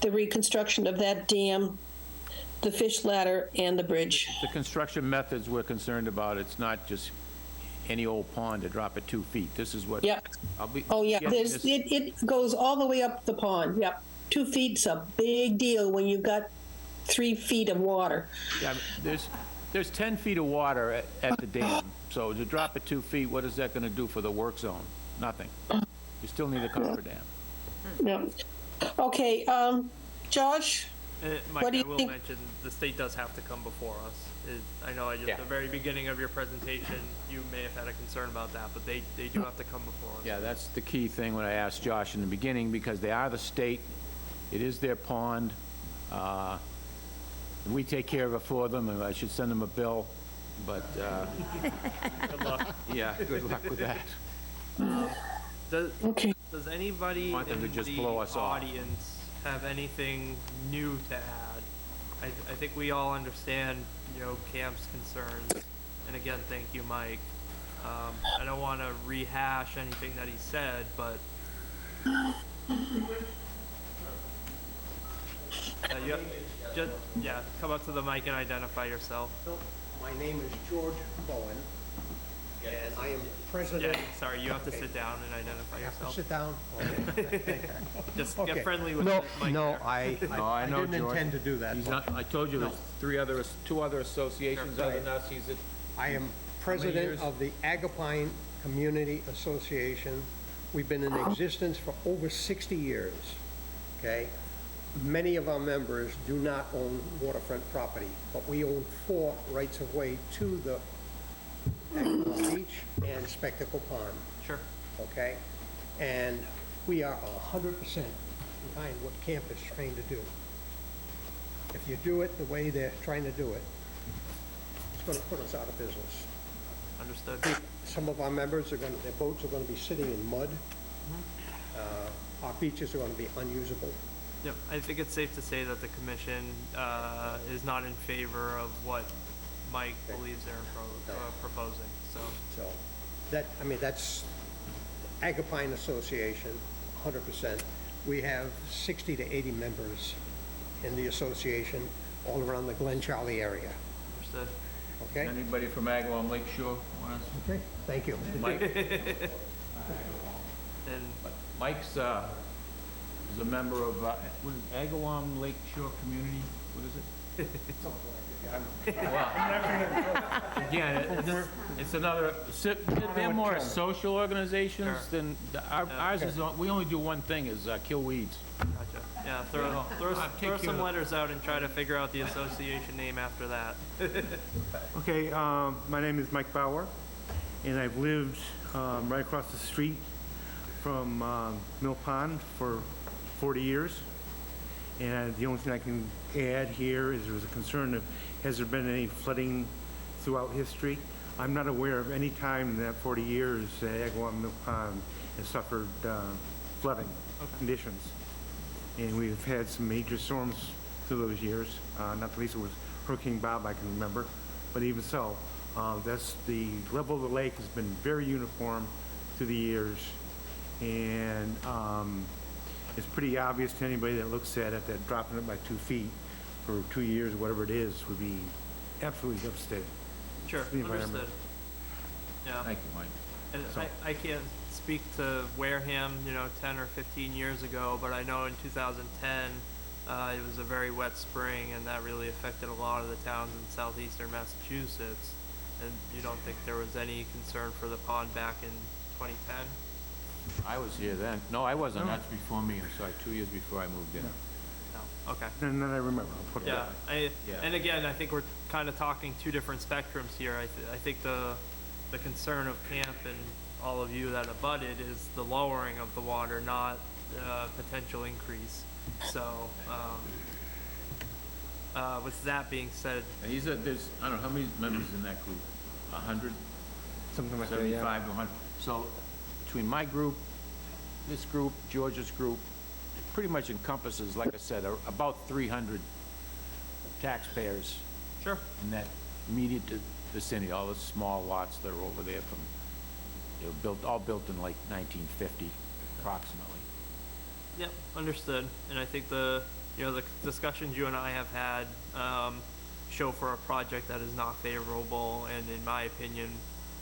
the reconstruction of that dam, the fish ladder, and the bridge. The construction methods we're concerned about, it's not just any old pond to drop it 2 feet. This is what. Yep. Oh, yeah, it goes all the way up the pond, yep. 2 feet's a big deal when you've got 3 feet of water. Yeah, there's 10 feet of water at the dam, so to drop it 2 feet, what is that gonna do for the work zone? Nothing. You still need a cofferdam. Yep. Okay, Josh? Mike, What do I you will think? mention, the state does have to come before us. I know at Yeah. the very beginning of your presentation, you may have had a concern about that, but they do have to come before us. Yeah, that's the key thing when I asked Josh in the beginning, because they are the state, it is their pond. We take care of it for them, and I should send them a bill, but, Good luck. yeah, good luck with that. Does anybody Want them to in just the blow us off. audience have anything new to add? I think we all understand, Camp's concerns, and again, thank you, Mike. I don't want to rehash anything that he said, but come up to the mic and identify yourself. My name is George Bowen, and I am president. Yeah, sorry, you have to sit down and identify I have to yourself. sit down? Okay. Just Okay. get friendly with No, the mic no, there. I know, didn't George. intend to do that. He's but not, I told you, there's two other associations other than us, he's at. I am president years? of the Agapine Community Association. We've been in existence for over 60 years, okay? Many of our members do not own waterfront property, but we own 4 rights-of-way to the Agapine Beach and Spectacle Pond. Sure. Okay? And we are 100% behind what Camp is trying to do. If you do it the way they're trying to do it, it's going to put us out of business. Understood. Some of our members their boats are going to be sitting in mud. Our beaches are going to be unusable. Yep, I think it's safe to say that the commission is not in favor of what Mike believes they're proposing, so. So, that's Agapine Association, 100%. We have 60 to 80 members in the association all around the Glen Charlie area. Understood. Okay? Anybody from Agawam Lake Shore wants? Okay, thank you. Mike? And Mike's, is a member of, what is it, Agawam Lake Shore Community, what is it? Again, it's another, they're more social organizations Sure. than, ours is, we only do one thing, is kill weeds. Gotcha. Yeah, throw some letters out and try to figure out the association name after that. Okay, my name is Mike Bauer, and I've lived right across the street from Mill Pond for 40 years. And the only thing I can add here is there was a concern of, has there been any flooding throughout history? I'm not aware of any time in that 40 years that Agawam Mill Pond has suffered flooding conditions. And we've had some major storms through those years. Not the least it was Hurricane Bob, I can remember. But even so, that's the level of the lake has been very uniform through the years. And it's pretty obvious to anybody that looks at it that dropping it by 2 feet for 2 years, whatever it is, would be absolutely devastating. Sure, to the environment. understood. Yeah. Thank you, Mike. And So- I can't speak to Wareham, 10 or 15 years ago, but I know in 2010, it was a very wet spring, and that really affected a lot of the towns in southeastern Massachusetts. And you don't think there was any concern for the pond back in 2010? I was here then. No, I wasn't, that's before me, I'm sorry, 2 years before I moved in. No, okay. And then I remember, I'll put it Yeah, back. and again, I think we're kind of talking 2 different spectrums here. I think the concern of Camp and all of you that abutted is the lowering of the water, not potential increase. So, with that being said, And there's, I don't know, how many members in that group? 100? Something like that, yeah. 75 to 100. So between my group, this group, George's group, it pretty much encompasses, like I said, about 300 taxpayers. Sure. In that immediate vicinity, all the small lots that are over there from, they were all built in like 1950 approximately. Yep, understood. And I think the discussions you and I have had show for a project that is not favorable, and in my opinion,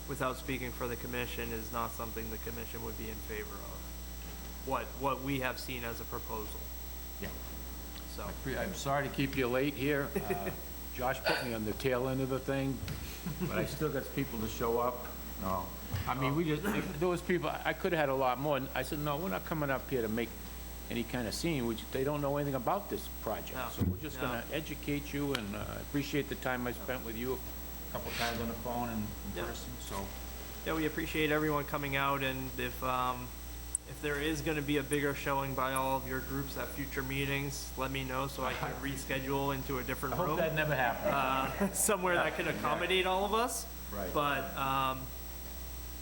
without speaking for the commission, is not something the commission would be in favor of. What we have seen as a proposal. Yeah. So. I'm sorry to keep you late here. Josh put me on the tail end of the thing, but I still got people to show up. No. I mean, there was people, I could have had a lot more. And I said, no, we're not coming up here to make any kind of scene. They don't know anything about this project. No. So we're just going to educate you, and appreciate the time I spent with you a couple times on the phone and in person, so. Yeah, we appreciate everyone coming out, and if there is going to be a bigger showing by all of your groups at future meetings, let me know so I can reschedule into a different I room. hope that never happens. Somewhere that can accommodate all of us. Right. But,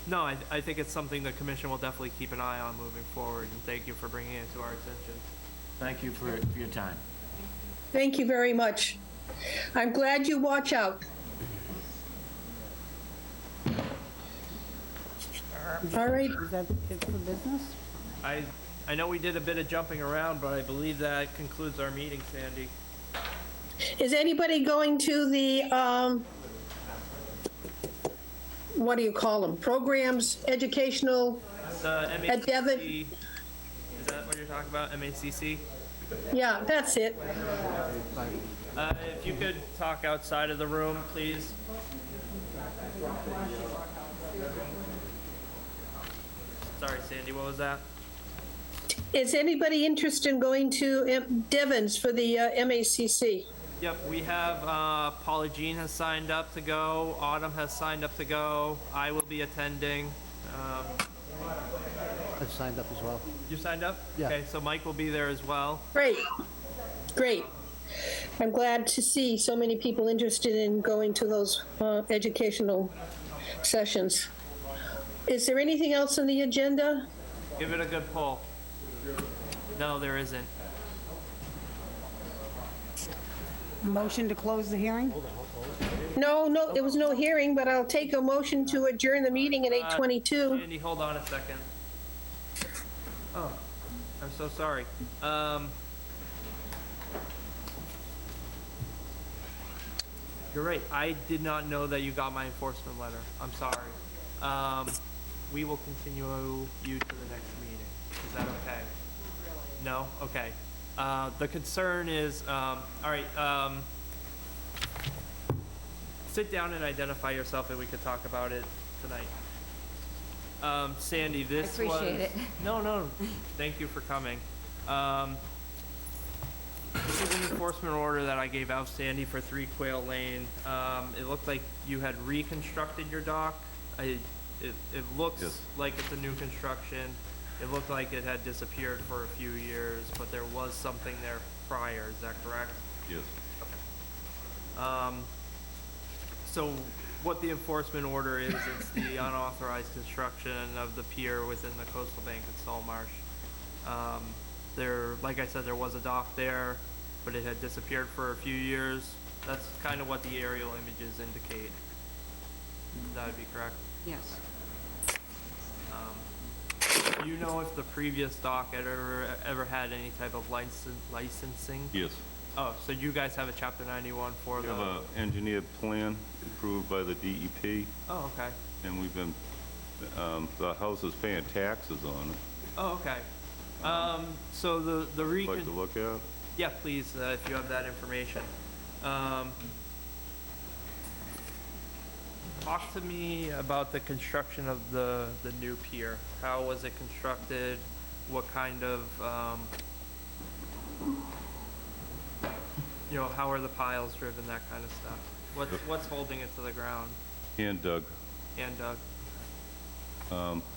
no, I think it's something the commission will definitely keep an eye on moving forward, and thank you for bringing it to our attention. Thank you for your time. Thank you very much. I'm glad you watch out. All right. Is that it for business? I know we did a bit of jumping around, but I believe that concludes our meeting, Sandy. Is anybody going to the, what do you call them? Programs, educational, The at Devon? MACC, is that what you're talking about, MACC? Yeah, that's it. If you could talk outside of the room, please. Sorry, Sandy, what was that? Is anybody interested in going to Devon's for the MACC? Yep, we have, Paula Jean has signed up to go, Autumn has signed up to go, I will be attending. I've signed up as well. You signed up? Yeah. Okay, so Mike will be there as well. Great, great. I'm glad to see so many people interested in going to those educational sessions. Is there anything else on the agenda? Give it a good pull. No, there isn't. Motion to close the hearing? No, there was no hearing, but I'll take a motion to adjourn the meeting at 8:22. Sandy, hold on a second. Oh, I'm so sorry. You're right, I did not know that you got my enforcement letter. I'm sorry. We will continue you to the next meeting. Is that okay? No? Okay. The concern is, all right, sit down and identify yourself and we could talk about it tonight. Sandy, this was... I appreciate it. No, thank you for coming. This is an enforcement order that I gave out, Sandy, for 3 Quail Lane. It looked like you had reconstructed your dock. It looks Yes. like it's a new construction. It looked like it had disappeared for a few years, but there was something there prior, is that correct? Yes. So what the enforcement order is, it's the unauthorized construction of the pier within the coastal bank in Saltmarsh. Like I said, there was a dock there, but it had disappeared for a few years. That's kind of what the aerial images indicate. That would be correct? Yes. Do you know if the previous dock had ever had any type of licensing? Yes. Oh, so you guys have a Chapter 91 for We the... have an engineered plan approved by the DEP, Oh, okay. and we've been, the house is paying taxes on it. Oh, okay. So the Would you like to look at? Yeah, please, if you have that information. Talk to me about the construction of the new pier. How was it constructed? What kind of, how are the piles driven, that kind of stuff? What's holding it to the ground? Hand dug. Hand dug.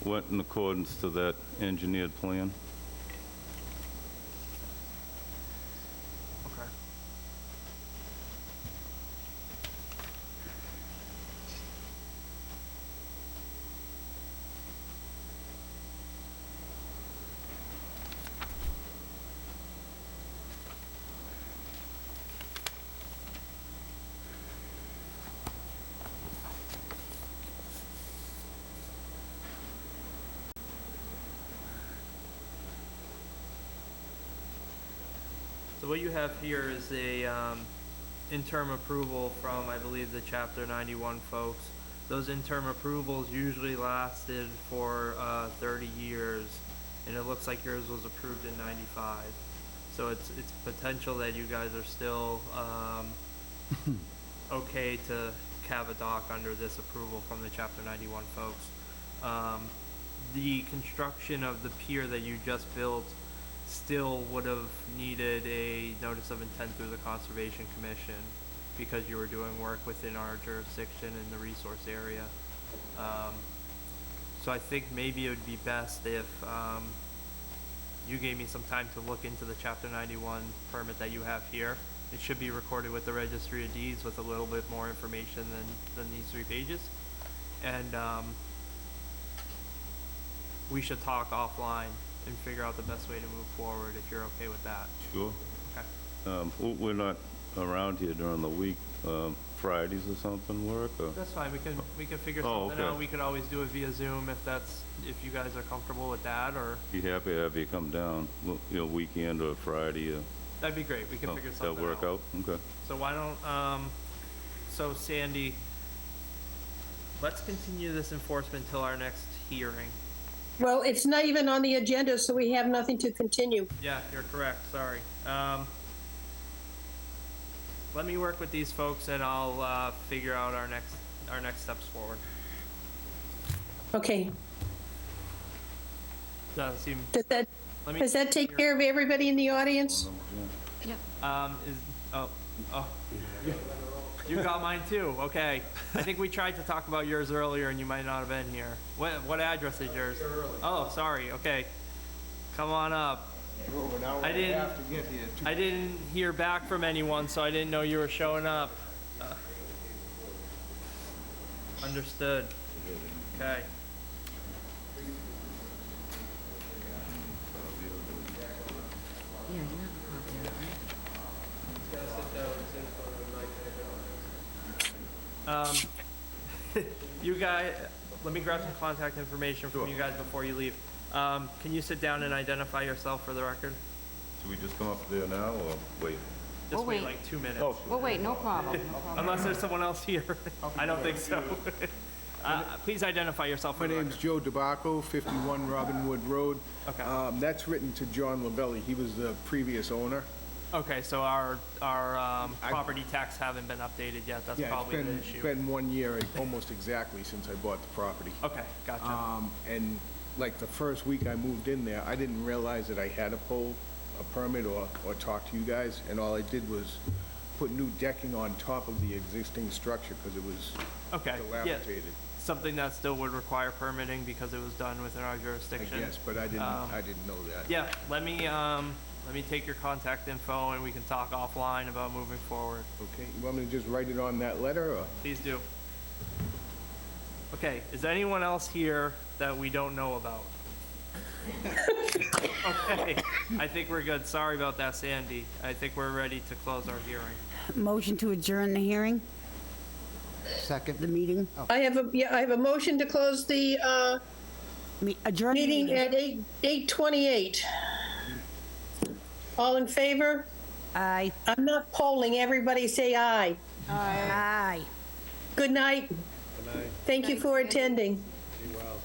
Went in accordance to that engineered plan. Okay. So what you have here is a interim approval from, I believe, the Chapter 91 folks. Those interim approvals usually lasted for 30 years, and it looks like yours was approved in 95. So it's potential that you guys are still okay to have a dock under this approval from the Chapter 91 folks. The construction of the pier that you just built still would have needed a notice of intent through the Conservation Commission because you were doing work within our jurisdiction in the resource area. So I think maybe it would be best if you gave me some time to look into the Chapter 91 permit that you have here. It should be recorded with the Registry of Deeds with a little bit more information than these 3 pages. And we should talk offline and figure out the best way to move forward if you're okay with that. Sure. Okay. We're not around here during the week. Fridays or something work? Or? That's fine. We can figure Oh, something okay. out. We could always do it via Zoom if you guys are comfortable with that, or Be happy to have you come down, weekend or Friday. that'd be great. We can figure something That'll work out? Okay. So why don't, so Sandy, let's continue this enforcement till our next hearing. Well, it's not even on the agenda, so we have nothing to continue. Yeah, you're correct, sorry. Let me work with these folks and I'll, figure out our next steps forward. Okay. Does that seem, let me- Does that take care of everybody in the audience? You got mine too, okay. I think we tried to talk about yours earlier and you might not have been here. What address is yours? Oh, sorry, okay. Come on up. I didn't hear back from anyone, so I didn't know you were showing up. Understood. Okay. You guys, let me grab some contact information from you guys before you leave. Can you sit down and identify yourself for the record? Should we just come up there now or wait? Just We'll wait wait. like 2 minutes. Well, wait, no problem, no problem. Unless there's someone else here. I don't think so. Please identify yourself for My the name's record. Joe DeBacco, 51 Robinwood Road. Okay. That's written to John Labelli. He was the previous owner. Okay, so our property tax haven't been updated yet. That's probably the It's issue. been 1 year, almost exactly, since I bought the property. Okay, gotcha. And like the first week I moved in there, I didn't realize that I had to pull a permit or talk to you guys, and all I did was put new decking on top of the existing structure because it was Okay, yeah. dilapidated. Something that still would require permitting because it was done within our I jurisdiction. guess, but I didn't know that. Yeah, let me take your contact info and we can talk offline about moving forward. Okay, you want me to just write it on that letter, or? Please do. Okay, is there anyone else here that we don't know about? Okay, I think we're good. Sorry about that, Sandy. I think we're ready to close our hearing. Motion to adjourn the hearing, Second. the meeting? I have a motion to close the Adjourn the meeting at 8:28. All in favor? Aye. I'm not polling. Everybody say aye. Aye. Good night. Thank you for attending.